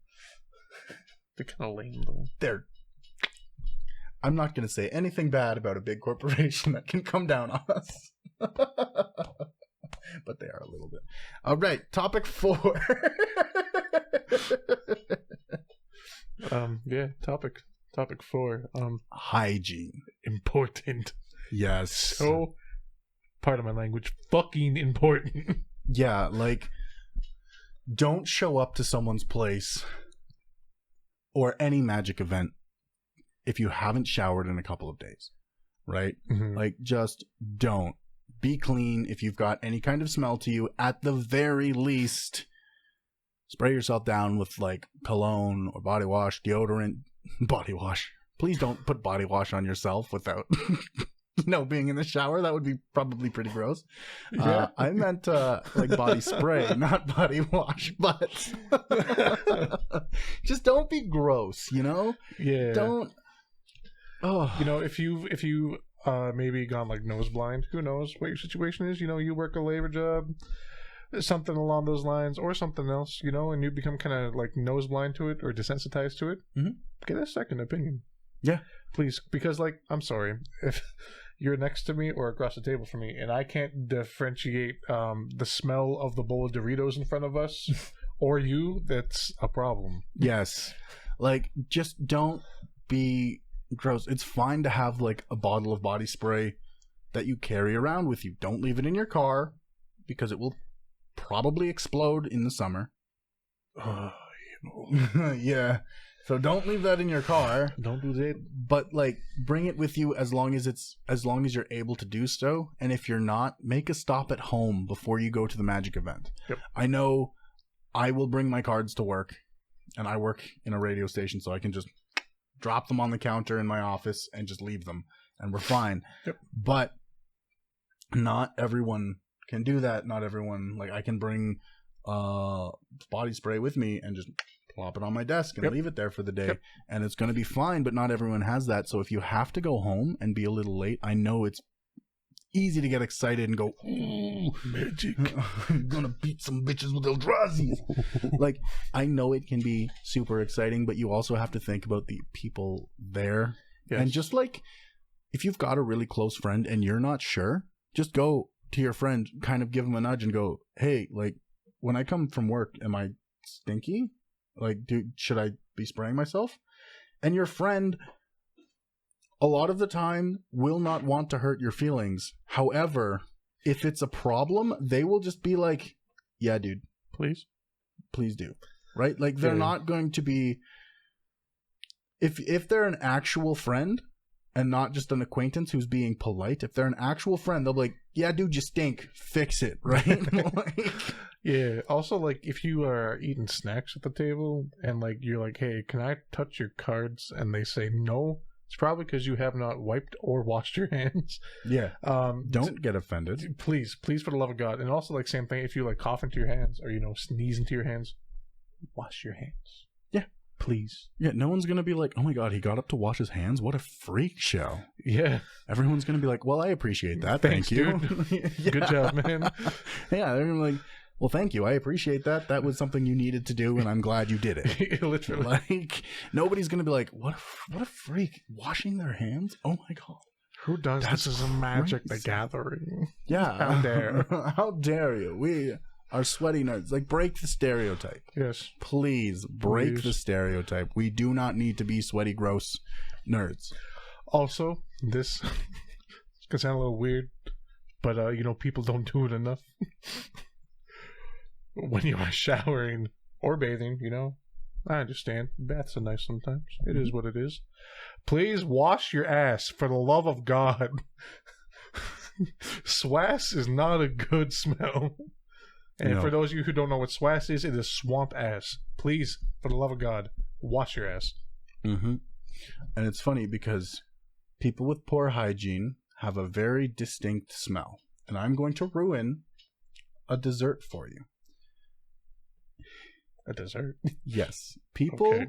they're kind of lame though. I'm not going to say anything bad about a big corporation that can come down on us. But they are a little bit. All right, topic 4. Topic 4. Hygiene. Important. Yes. So, part of my language, fucking important. Yeah, like, don't show up to someone's place or any magic event if you haven't showered in a couple of days, right? Mm-hmm. Like, just don't. Be clean. If you've got any kind of smell to you, at the very least, spray yourself down with, like, cologne or body wash, deodorant. Body wash. Please don't put body wash on yourself without, being in the shower. That would be probably pretty gross. Yeah. I meant, like, body spray, not body wash, but just don't be gross, Yeah. Don't. Oh, if you maybe gone like nose blind, who knows what your situation is? You work a labor job, something along those lines, or something else, and you become kind of like nose blind to it or desensitized to it. Mm-hmm. Get a second opinion. Yeah, please, because like I'm sorry if you're next to me or across the table from me, and I can't differentiate the smell of the bowl of Doritos in front of us or you. That's a problem. Yes, like just don't be gross. It's fine to have like a bottle of body spray that you carry around with you. Don't leave it in your car because it will probably explode in the summer. Yeah. So don't leave that in your car. Don't do that. But like bring it with you as long as you're able to do so. And if you're not, make a stop at home before you go to the magic event. Yep. I know I will bring my cards to work, and I work in a radio station, so I can just drop them on the counter in my office and just leave them, and we're fine. Yep. But not everyone can do that. Not everyone, like, I can bring body spray with me and just plop it on my desk and leave it there for the day, and it's going to be fine. But not everyone has that. So if you have to go home and be a little late, I know it's easy to get excited and go, ooh, magic. I'm going to beat some bitches with Eldrazi. Like, I know it can be super exciting, but you also have to think about the people there. Yes. And just like, if you've got a really close friend and you're not sure, just go to your friend, kind of give them a nudge and go, hey, like, when I come from work, am I stinky? Like, should I be spraying myself? And your friend, a lot of the time, will not want to hurt your feelings. However, if it's a problem, they will just be like, yeah, dude, please do. Right? Like, they're not going to be, if they're an actual friend and not just an acquaintance who's being polite, if they're an actual friend, they'll be like, yeah, dude, you stink. Fix it. Right? Like, yeah. Also, like, if you are eating snacks at the table and, like, you're like, hey, can I touch your cards? And they say no, it's probably because you have not wiped or washed your hands. Yeah. Don't get offended. Please, for the love of God. And also, like, same thing, if you, like, cough into your hands or, sneeze into your hands, wash your hands. Yeah. Please. Yeah, no one's going to be like, oh my God, he got up to wash his hands? What a freak show. Yeah. Everyone's going to be like, well, I appreciate that. Thanks, Thank you. Dude. Yeah. Good job, man. Yeah, they're going to be like, Well, thank you. I appreciate that. That was something you needed to do, and I'm glad you did it. Literally. Like, nobody's going to be like, what a freak. Washing their hands? Oh, my God. Who does That's this as a Magic the crazy. Gathering? Yeah. How dare. How dare you? We are sweaty nerds. Like, break the stereotype. Yes. Please break the stereotype. We do not need to be sweaty, gross nerds. Also, this can sound a little weird, but people don't do it enough. When you are showering or bathing, I understand. Baths are nice sometimes. It is what it is. Please wash your ass, for the love of God. Swass is not a good smell. And for those of you who don't know what swass is, it is swamp ass. Please, for the love of God, wash your ass. Mm-hmm. And it's funny because people with poor hygiene have a very distinct smell. And I'm going to ruin a dessert for you. A dessert? Yes. People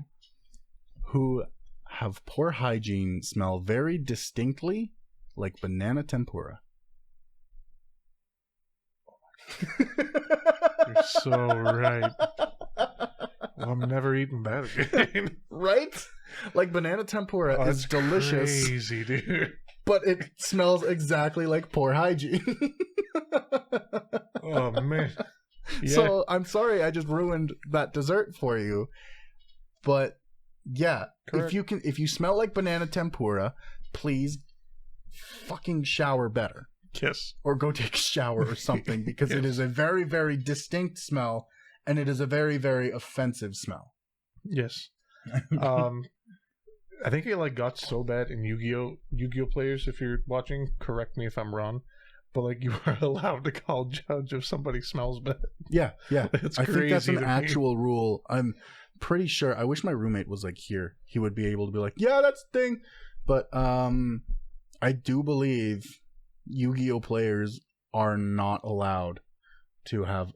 who have poor hygiene smell very distinctly like banana tempura. You're so right. Well, I'm never eating that again. Right? Like banana tempura is delicious. Crazy, dude. But it smells exactly like poor hygiene. Oh, man. Yeah. So I'm sorry I just ruined that dessert for you. But yeah, Correct. if you smell like banana tempura, please fucking shower better. Yes. Or go take a shower or something, because it is a very, very distinct smell, and it is a very, very offensive smell. Yes. I think it got so bad in Yu-Gi-Oh players, if you're watching, correct me if I'm wrong, but you are allowed to call judge if somebody smells bad. Yeah. It's I crazy think that's an to me. actual rule. I'm pretty sure. I wish my roommate was here. He would be able to be like, yeah, that's the thing. But I do believe Yu-Gi-Oh players are not allowed to have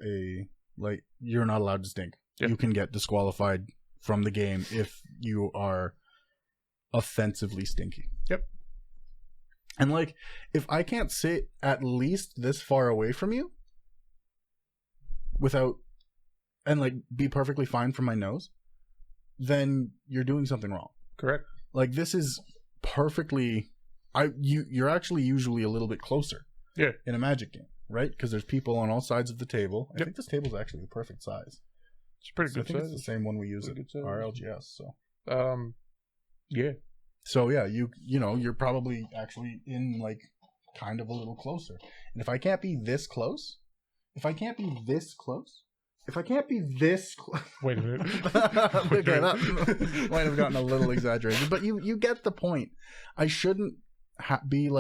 you're not allowed to stink. Yep. You can get disqualified from the game if you are offensively stinky. Yep. And if I can't sit at least this far away from you without and be perfectly fine from my nose, then you're doing something wrong. Correct. This is perfectly you're actually usually a little bit closer. Yeah. In a Magic game, right? Because there's people on all sides of the table. Yep. I think this table's actually the perfect size. It's pretty So good I think size. it's the same one we use at our LGS. So yeah. So yeah, you're probably actually in kind of a little closer. And if I can't be this close, Wait a minute. Okay, that might have gotten a little exaggerated, but you get the point. I shouldn't be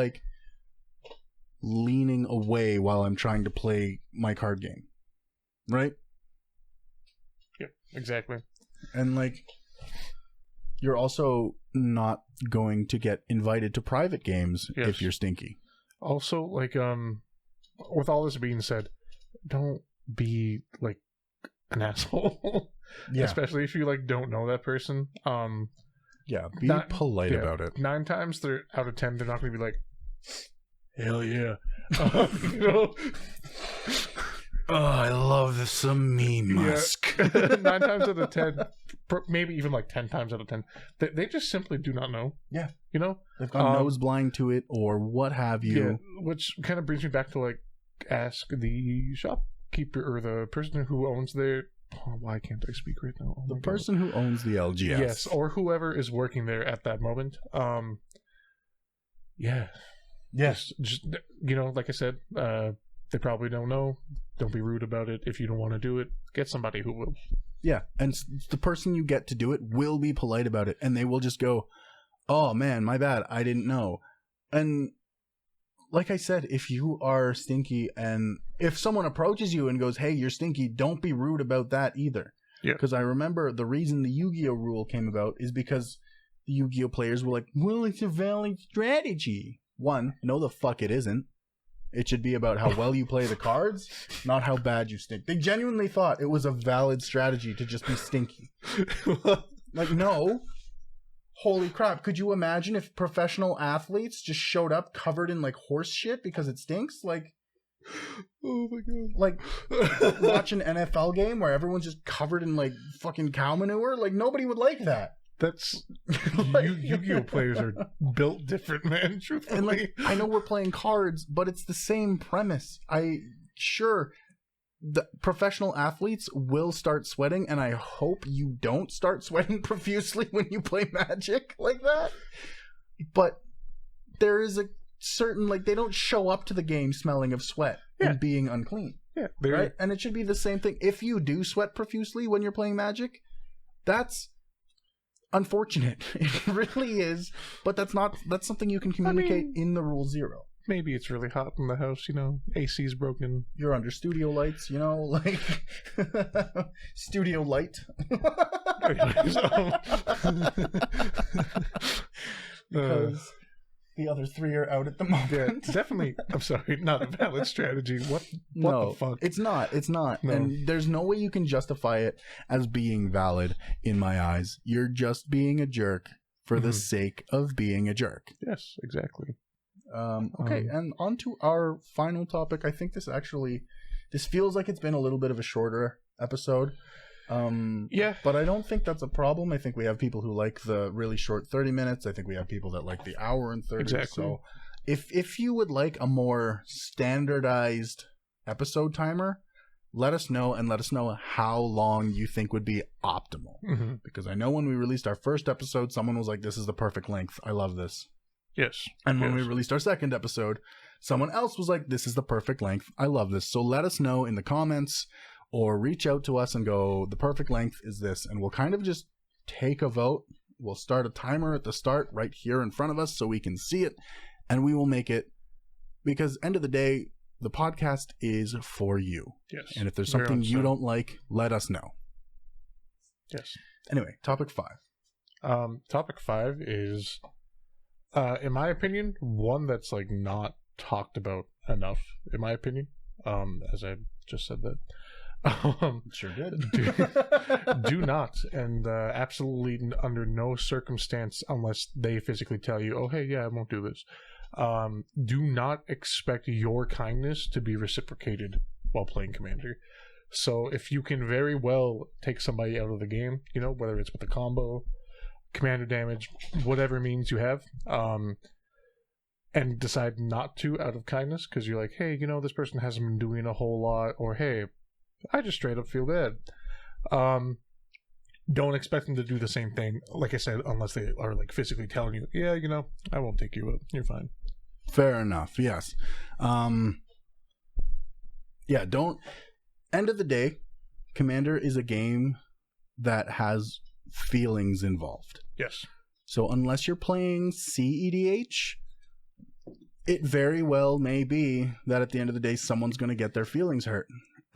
leaning away while I'm trying to play my card game, right? Yeah, exactly. And you're also not going to get invited to private games if you're stinky. Also, with all this being said, don't be an asshole. Yeah. Especially if you don't know that person. Yeah, be polite about it. 9 times out of 10, they're not going to be like, hell yeah. Oh, I love this me musk. 9 times out of 10, maybe even 10 times out of 10, they just simply do not know. Yeah. They've gone nose blind to it or what have you. Yeah, which kind of brings me back to ask the shopkeeper or the person who owns their... Oh, why can't I speak right now? Oh the person who owns the LGS. Yes, or whoever is working there at that moment. Yeah. Yes. Just like I said, they probably don't know. Don't be rude about it. If you don't want to do it, get somebody who will. Yeah, and the person you get to do it will be polite about it, and they will just go, oh man, my bad, I didn't know. And like I said, if you are stinky and if someone approaches you and goes, hey, you're stinky, don't be rude about that either. Yeah. Because I remember the reason the Yu-Gi-Oh rule came about is because the Yu-Gi-Oh players were like, well, it's a valid strategy. One, no the fuck it isn't. It should be about how well you play the cards, not how bad you stink. They genuinely thought it was a valid strategy to just be stinky. No. Holy crap. Could you imagine if professional athletes just showed up covered in horse shit because it stinks? Oh my god! Like watch an NFL game where everyone's just covered in like fucking cow manure. Like nobody would like that. That's Like, Yu-Gi-Oh players are built different, man. Truthfully, and like I know we're playing cards, but it's the same premise. Sure, the professional athletes will start sweating, and I hope you don't start sweating profusely when you play Magic like that. But there is a certain, like, they don't show up to the game smelling of sweat and being unclean. Yeah, right? And it should be the same thing. If you do sweat profusely when you're playing Magic, that's unfortunate. It really is. But that's something you can communicate in the Rule Zero. Maybe it's really hot in the house, AC's broken. You're under studio lights, like studio light. Because the other three are out at the moment. Yeah, definitely. I'm sorry, not a valid strategy. What no, the fuck? It's not. No. And there's no way you can justify it as being valid in my eyes. You're just being a jerk for the sake of being a jerk. Yes, exactly. Okay, and on to our final topic. I think this feels like it's been a little bit of a shorter episode. Yeah. But I don't think that's a problem. I think we have people who like the really short 30 minutes. I think we have people that like the hour and 30. Exactly. So if you would like a more standardized episode timer, let us know, and let us know how long you think would be optimal. Mm-hmm. Because I know when we released our first episode, someone was like, this is the perfect length. I love this. Yes. And when we released our second episode, someone else was like, this is the perfect length. I love this. So let us know in the comments, or reach out to us and go, the perfect length is this. And we'll kind of just take a vote. We'll start a timer at the start right here in front of us so we can see it. And we will make it, because end of the day, the podcast is for you. Yes. And if there's something you don't like, let us know. Yes. Anyway, topic 5. Topic 5 is, in my opinion, one that's like not talked about enough, in my opinion. As I just said that. Sure did. do not, and absolutely under no circumstance, unless they physically tell you, oh, hey, yeah, I won't do this. Do not expect your kindness to be reciprocated while playing Commander. So if you can very well take somebody out of the game, whether it's with a combo, commander damage, whatever means you have, and decide not to out of kindness because you're like, hey, this person hasn't been doing a whole lot, or hey, I just straight up feel bad. Don't expect them to do the same thing, like I said, unless they are like physically telling you, yeah, I won't take you up. You're fine. Fair enough. Yes. Yeah. Don't. End of the day, Commander is a game that has feelings involved. Yes. So unless you're playing CEDH, it very well may be that at the end of the day, someone's going to get their feelings hurt.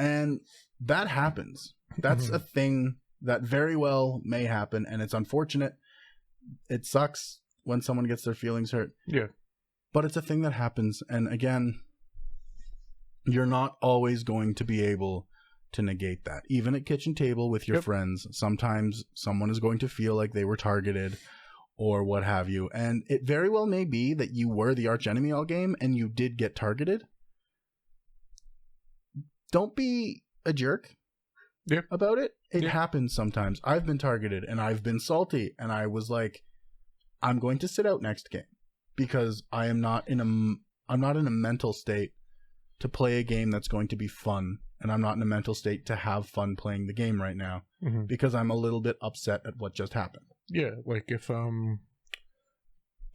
And that happens. That's a thing that very well may happen, and it's unfortunate. It sucks when someone gets their feelings hurt. Yeah. But it's a thing that happens, and again, you're not always going to be able to negate that. Even at kitchen table with your friends, sometimes someone is going to feel like they were targeted or what have you. And it very well may be that you were the archenemy all game and you did get targeted. Don't be a jerk about it. It happens sometimes. I've been targeted and I've been salty, and I was like, I'm going to sit out next game because I'm not in a mental state to play a game that's going to be fun, and I'm not in a mental state to have fun playing the game right now because I'm a little bit upset at what just happened. Yeah, like if prime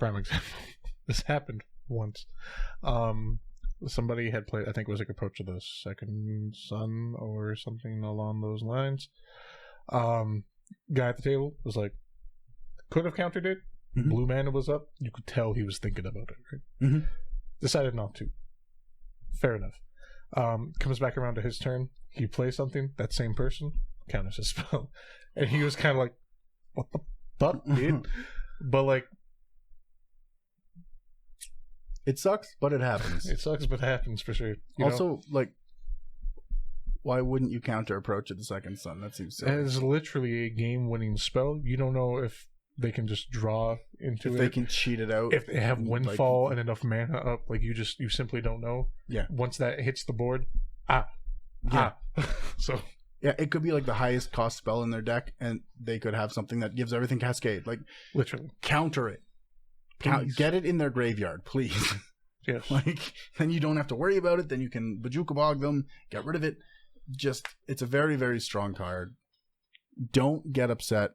example, this happened once. Somebody had played, I think it was like Approach of the Second Sun or something along those lines. Guy at the table was like, could have countered it. Blue mana was up. You could tell he was thinking about it, right? Decided not to. Fair enough. Comes back around to his turn. He plays something. That same person counters his spell. And he was kind of like, what the fuck, dude? But like, it sucks, but it happens. It sucks, but it happens for sure. Also, like, why wouldn't you counter Approach of the Second Sun? That seems silly. It's literally a game-winning spell. You don't know if they can just draw into it. If they can cheat it out. If they have Windfall and enough mana up, like you simply don't know. Yeah. Once that hits the board, So yeah, it could be like the highest cost spell in their deck, and they could have something that gives everything Cascade. Like literally counter it. Get it in their graveyard, please. Yes. Like then you don't have to worry about it. Then you can Bojuka Bog them, get rid of it. It's a very, very strong card. Don't get upset.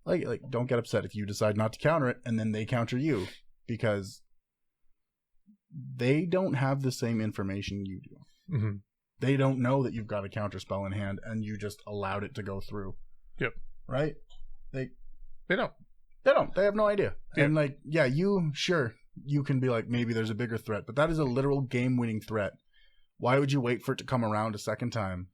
Like don't get upset if you decide not to counter it and then they counter you, because they don't have the same information you do. Mm-hmm. They don't know that you've got a counter spell in hand and you just allowed it to go through. Yep. Right? They don't. They have no idea. Yeah. And like, yeah, you can be like, maybe there's a bigger threat, but that is a literal game-winning threat. Why would you wait for it to come around a second time?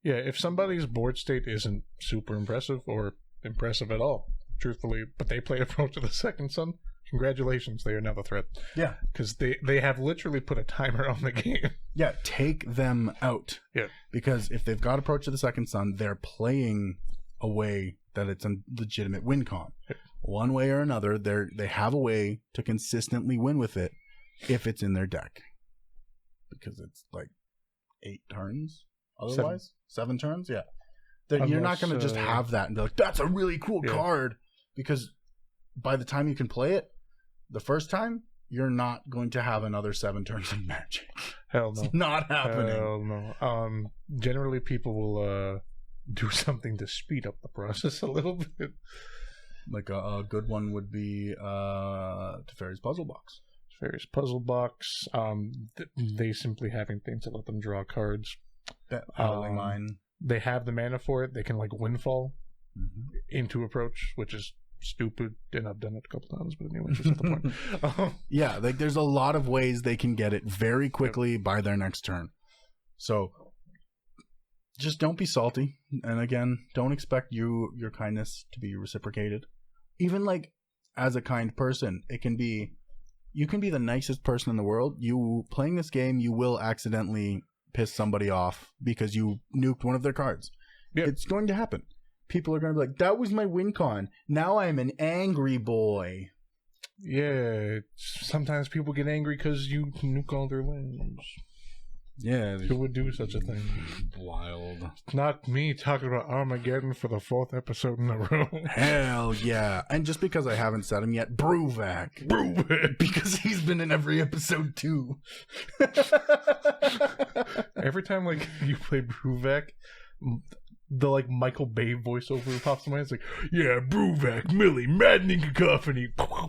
Yeah, if somebody's board state isn't super impressive or impressive at all, truthfully, but they play Approach of the Second Sun, congratulations, they are now the threat. Yeah. Because they have literally put a timer on the game. Yeah, take them out. Yeah. Because if they've got Approach of the Second Sun, they're playing a way that it's a legitimate win con. Yeah. One way or another, they have a way to consistently win with it if it's in their deck. Because it's like 8 turns otherwise? 7 turns? Yeah. You're not going to just have that and be like, that's a really cool card. Because by the time you can play it, the first time, you're not going to have another 7 turns in Magic. Hell no. It's not happening. Hell no. Generally, people will do something to speed up the process a little bit. Like a good one would be Teferi's Puzzle Box. Teferi's Puzzle Box. They simply having things that let them draw cards. Howling Mine. They have the mana for it. They can like Windfall into Approach, which is stupid, and I've done it a couple times, but anyway, just not the point. Yeah, like there's a lot of ways they can get it very quickly by their next turn. So just don't be salty, and again, don't expect your kindness to be reciprocated. Even like as a kind person, you can be the nicest person in the world. You playing this game, you will accidentally piss somebody off because you nuked one of their cards. Yep. It's going to happen. People are going to be like, that was my win con. Now I'm an angry boy. Yeah, sometimes people get angry because you nuke all their lands. Yeah. Who would do such a thing? Wild. Not me talking about Armageddon for the 4th episode in a row. Hell yeah. And just because I haven't said him yet, Bruvac. Because he's been in every episode too. Every time like you play Bruvac, the like Michael Bay voiceover pops in my head. It's like, yeah, Bruvac, Millie, maddening cacophony. Get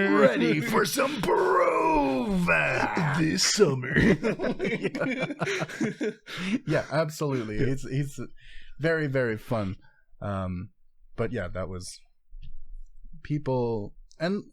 ready for some Bruvac this summer. Yeah, absolutely. It's very, very fun. But yeah, that was people. And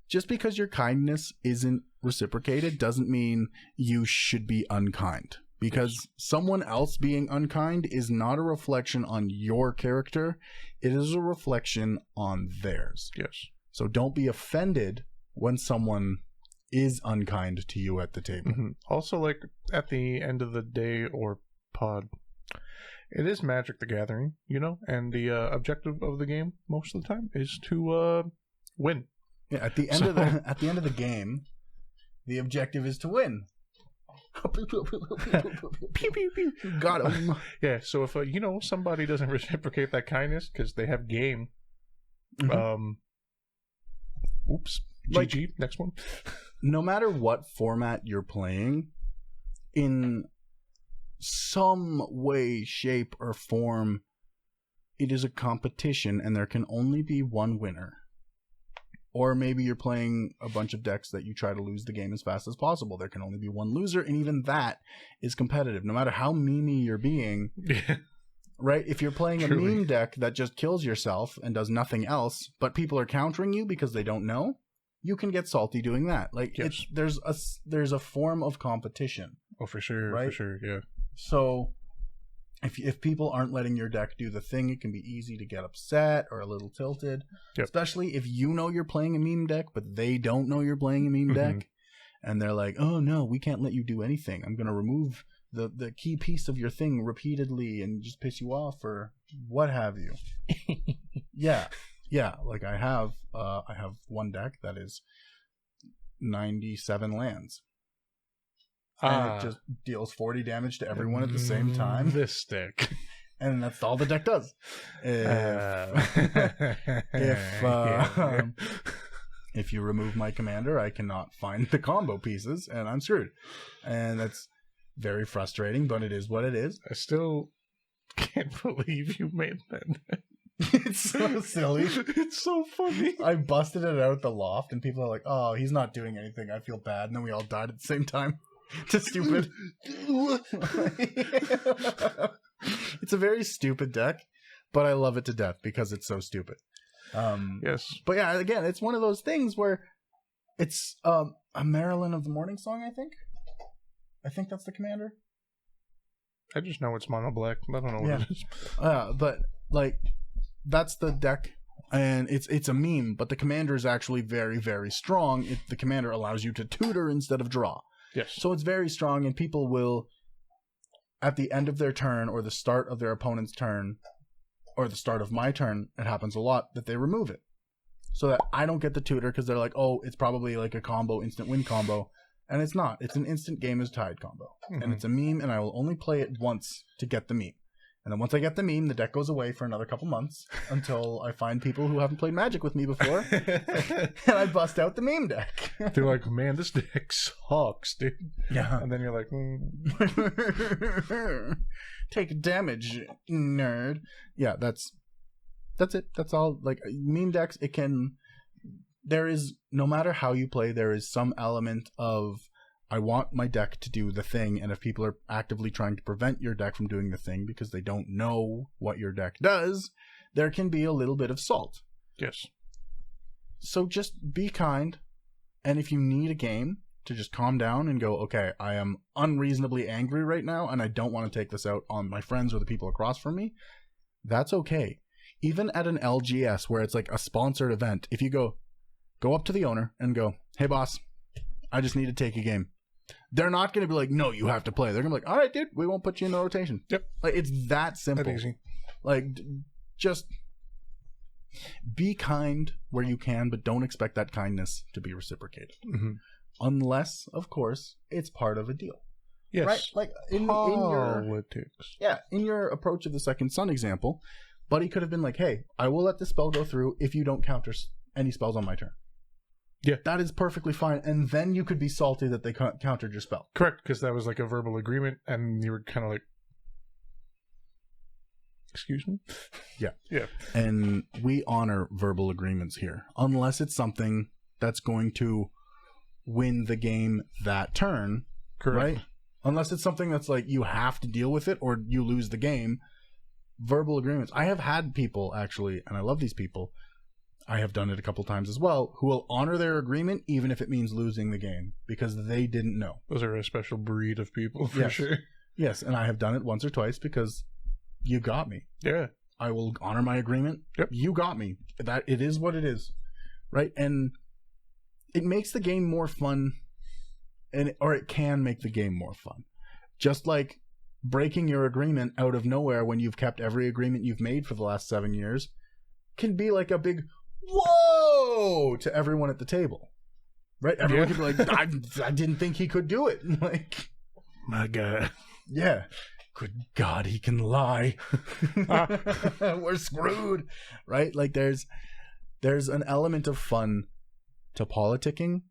just because your kindness isn't reciprocated doesn't mean you should be unkind. Because someone else being unkind is not a reflection on your character. It is a reflection on theirs. Yes. So don't be offended when someone is unkind to you at the table. Mm-hmm. Also, like, at the end of the day or pod, it is Magic the Gathering, you know? And the objective of the game, most of the time, is to win. Yeah, at the end of the game, the objective is to win. Pew, pew, pew. Got him. Yeah, so if somebody doesn't reciprocate that kindness because they have game, oops, GG, next one. No matter what format you're playing, in some way, shape, or form, it is a competition, and there can only be one winner. Or maybe you're playing a bunch of decks that you try to lose the game as fast as possible. There can only be one loser, and even that is competitive. No matter how memey you're being, right? If you're playing a meme deck that just kills yourself and does nothing else, but people are countering you because they don't know, you can get salty doing that. Like, yes. There's a form of competition. Oh, for sure, right? For sure, yeah. So if people aren't letting your deck do the thing, it can be easy to get upset or a little tilted. Yep. Especially if you know you're playing a meme deck, but they don't know you're playing a meme deck. And they're like, oh no, we can't let you do anything. I'm going to remove the key piece of your thing repeatedly and just piss you off or what have you. Yeah. Like I have one deck that is 97 lands. And it just deals 40 damage to everyone at the same time. This deck. And that's all the deck does. If you remove my commander, I cannot find the combo pieces, and I'm screwed. And that's very frustrating, but it is what it is. I still can't believe you made that. It's so silly. It's so funny. I busted it out at the loft, and people are like, oh, he's not doing anything. I feel bad. And then we all died at the same time. Just stupid. It's a very stupid deck, but I love it to death because it's so stupid. Yes. But yeah, again, it's one of those things where it's a Marilyn of the Morning Song, I think. I think that's the commander. I just know it's mono black. I don't know what it is. But like that's the deck, and it's a meme, but the commander is actually very, very strong. The commander allows you to tutor instead of draw. Yes. So it's very strong, and people will, at the end of their turn or the start of their opponent's turn or the start of my turn, it happens a lot that they remove it so that I don't get the tutor because they're like, oh, it's probably like a combo, instant win combo. And it's not. It's an instant game is tied combo. Mm-hmm. And it's a meme, and I will only play it once to get the meme. And then once I get the meme, the deck goes away for another couple months until I find people who haven't played Magic with me before, and I bust out the meme deck. They're like, man, this deck sucks, dude. Yeah. And then you're like, take damage, nerd. Yeah, that's it. That's all. Like, meme decks, there is, no matter how you play, there is some element of, I want my deck to do the thing, and if people are actively trying to prevent your deck from doing the thing because they don't know what your deck does, there can be a little bit of salt. Yes. So just be kind, and if you need a game to just calm down and go, okay, I am unreasonably angry right now, and I don't want to take this out on my friends or the people across from me, that's okay. Even at an LGS where it's like a sponsored event, if you go up to the owner and go, hey boss, I just need to take a game. They're not going to be like, no, you have to play. They're going to be like, all right, dude, we won't put you in the rotation. Yep. Like, it's that simple. That easy. Like, just be kind where you can, but don't expect that kindness to be reciprocated. Mm-hmm. Unless, of course, it's part of a deal. Yes. Right? Like, in your approach of the Second Son example, Buddy could have been like, hey, I will let this spell go through if you don't counter any spells on my turn. Yeah. That is perfectly fine. And then you could be salty that they countered your spell. Correct, because that was like a verbal agreement, and you were kind of like, excuse me? Yeah. Yeah. And we honor verbal agreements here, unless it's something that's going to win the game that turn. Correct. Right? Unless it's something that's like you have to deal with it or you lose the game. Verbal agreements. I have had people, actually, and I love these people, I have done it a couple times as well, who will honor their agreement even if it means losing the game because they didn't know. Those are a special breed of people, for sure. Yes, and I have done it once or twice because you got me. Yeah. I will honor my agreement. Yep. You got me. That it is what it is. Right? And it makes the game more fun, or it can make the game more fun. Just like breaking your agreement out of nowhere when you've kept every agreement you've made for the last 7 years can be like a big whoa to everyone at the table, right? Everyone could be like, I didn't think he could do it. Like, my God. Yeah. Good God, he can lie. We're screwed, right? Like there's an element of fun to politicking,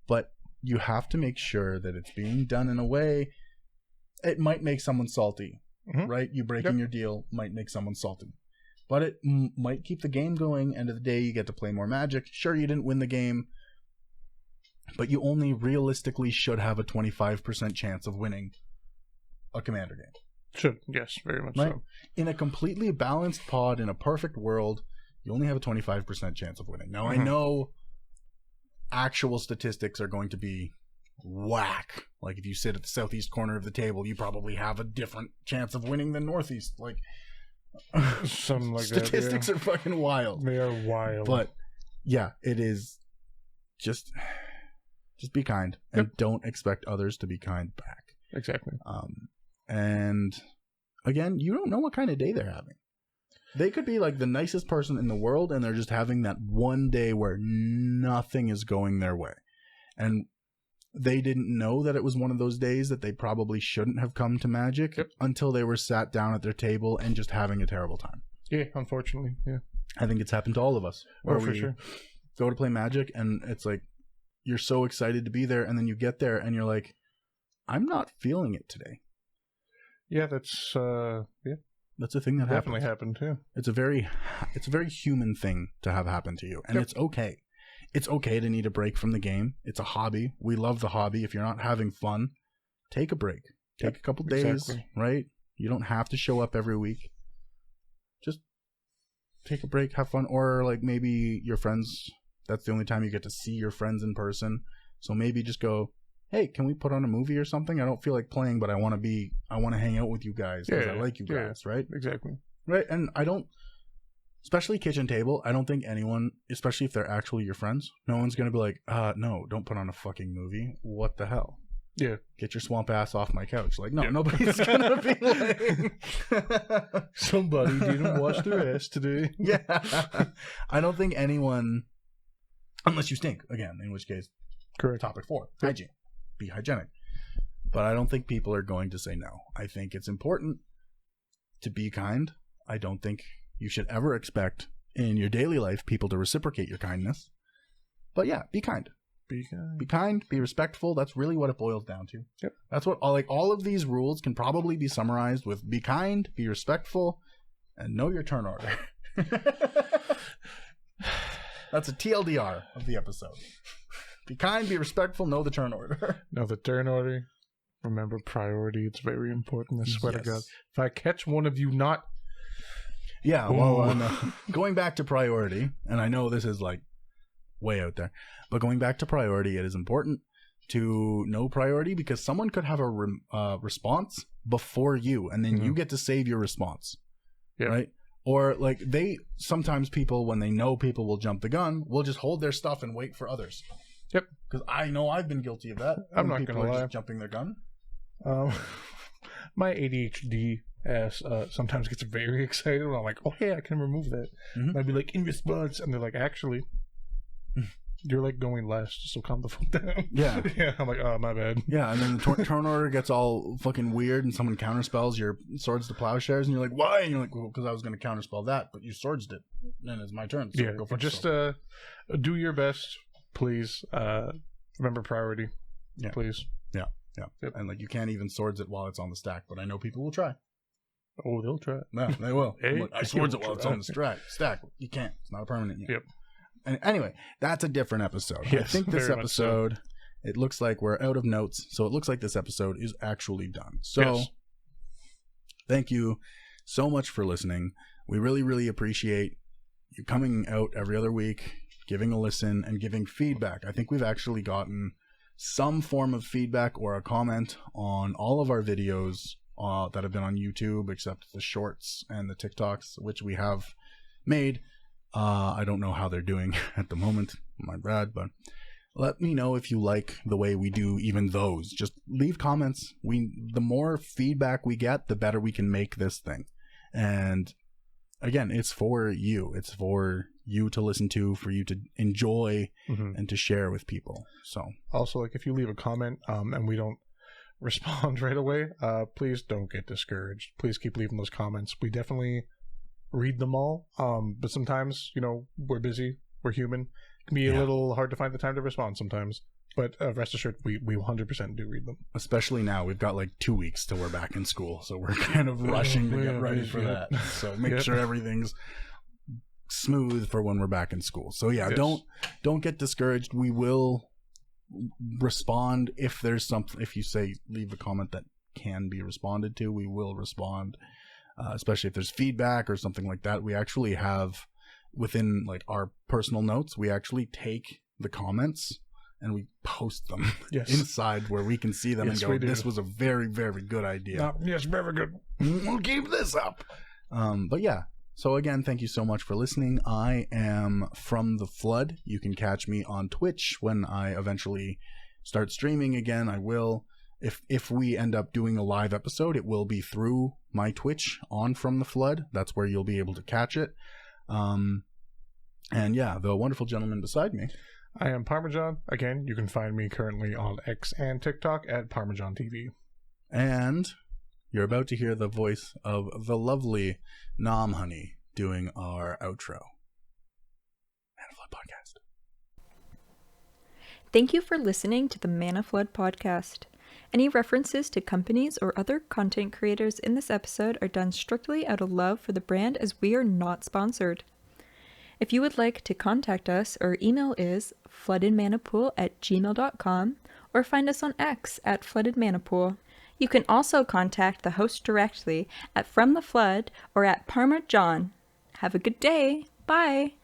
but you have to make sure that it's being done in a way. It might make someone salty, right? You breaking your deal might make someone salty. But it might keep the game going. End of the day, you get to play more Magic. Sure, you didn't win the game, but you only realistically should have a 25% chance of winning a Commander game. Should, yes, very much right? so. In a completely balanced pod, in a perfect world, you only have a 25% chance of winning. Now, I know actual statistics are going to be whack. Like, if you sit at the southeast corner of the table, you probably have a different chance of winning than northeast. Like, something like statistics that, are fucking wild. They are wild. But yeah, it is just be kind and don't expect others to be kind back. Exactly. And again, you don't know what kind of day they're having. They could be like the nicest person in the world, and they're just having that one day where nothing is going their way. And they didn't know that it was one of those days that they probably shouldn't have come to Magic until they were sat down at their table and just having a terrible time. Yeah, unfortunately. Yeah. I think it's happened to all of us. Where for we sure. go to play Magic, and it's like, you're so excited to be there, and then you get there, and you're like, I'm not feeling it today. Yeah, that's That's a thing that definitely happened too. It's a very human thing to have happen to you, and it's okay. It's okay to need a break from the game. It's a hobby. We love the hobby. If you're not having fun, take a break. Take a couple days, right? You don't have to show up every week. Just take a break, have fun, or like maybe your friends. That's the only time you get to see your friends in person. So maybe just go, hey, can we put on a movie or something? I don't feel like playing, but I want to hang out with you guys because I like you guys, right? Exactly. Right, and I don't, especially kitchen table, I don't think anyone, especially if they're actually your friends, no one's going to be like, no, don't put on a fucking movie. What the hell? Yeah. Get your swamp ass off my couch. Like, no, nobody's going to be like... Somebody didn't wash their ass today. Yeah. I don't think anyone, unless you stink, again, in which case, correct. Topic 4, hygiene. Be hygienic. But I don't think people are going to say no. I think it's important to be kind. I don't think you should ever expect in your daily life people to reciprocate your kindness. But yeah, be kind. Be kind. Be kind, be respectful. That's really what it boils down to. Yep. That's what all of these rules can probably be summarized with: be kind, be respectful, and know your turn order. That's a TLDR of the episode. Be kind, be respectful, know the turn order. Know the turn order. Remember priority. It's very important. I swear to God. If I catch one of you not... Yeah, well, going back to priority, and I know this is like way out there, but going back to priority, it is important to know priority because someone could have a response before you, and then you get to save your response. Yeah. Right? Or like sometimes people, when they know people will jump the gun, will just hold their stuff and wait for others. Yep. Because I know I've been guilty of that. I'm not going to lie. Just jumping their gun. My ADHD ass sometimes gets very excited when I'm like, oh, hey, I can remove that. Mm-hmm. And I'd be like, in response. And they're like, actually, you're like going last, so calm the fuck down. Yeah. Yeah. I'm like, oh, my bad. Yeah. And then the turn order gets all fucking weird and someone counterspells your swords to plowshares and you're like, why? And you're like, well, because I was going to counterspell that, but you swords did. Then it's my turn. So go for just do your best. Please remember priority. Yeah. Please. Yeah. Yeah. Yep. And like you can't even swords it while it's on the stack, but I know people will try. Oh, they'll try. Yeah, they will. Hey, I swords it while it's on the stack. You can't. It's not a permanent yet. Yep. And anyway, that's a different episode. Yes, I think this episode, it looks like we're out of notes, so it looks like this episode is actually done. So thank you so much for listening. We really, really appreciate you coming out every other week, giving a listen, and giving feedback. I think we've actually gotten some form of feedback or a comment on all of our videos that have been on YouTube, except the shorts and the TikToks, which we have made. I don't know how they're doing at the moment, my bad, but let me know if you like the way we do even those. Just leave comments. The more feedback we get, the better we can make this thing. And again, it's for you. It's for you to listen to, for you to enjoy, and to share with people. So also, like if you leave a comment and we don't respond right away, please don't get discouraged. Please keep leaving those comments. We definitely read them all, but sometimes, we're busy, we're human. It can be a little hard to find the time to respond sometimes, but rest assured, we 100% do read them. Especially now, we've got like 2 weeks till we're back in school, so we're kind of rushing to get ready for that. So make sure everything's smooth for when we're back in school. So don't get discouraged. We will respond if there's something. If you say leave a comment that can be responded to, we will respond. Especially if there's feedback or something like that. We actually have within like our personal notes, we actually take the comments and we post them inside where we can see them and go, this was a very, very good idea. Yes, very good. We'll keep this up. But yeah. So again, thank you so much for listening. I am From the Flood. You can catch me on Twitch when I eventually start streaming again. I will. if we end up doing a live episode, it will be through my Twitch on From the Flood. That's where you'll be able to catch it. And yeah, the wonderful gentleman beside me. I am Parmesan. Again, you can find me currently on X and TikTok at Parmesan TV. And you're about to hear the voice of the lovely Nom Honey doing our outro. Mana Flood Podcast. Thank you for listening to the Mana Flood Podcast. Any references to companies or other content creators in this episode are done strictly out of love for the brand, as we are not sponsored. If you would like to contact us, our email is floodedmanapool@gmail.com or find us on X at floodedmanapool. You can also contact the host directly at From the Flood or at Parmesan. Have a good day. Bye.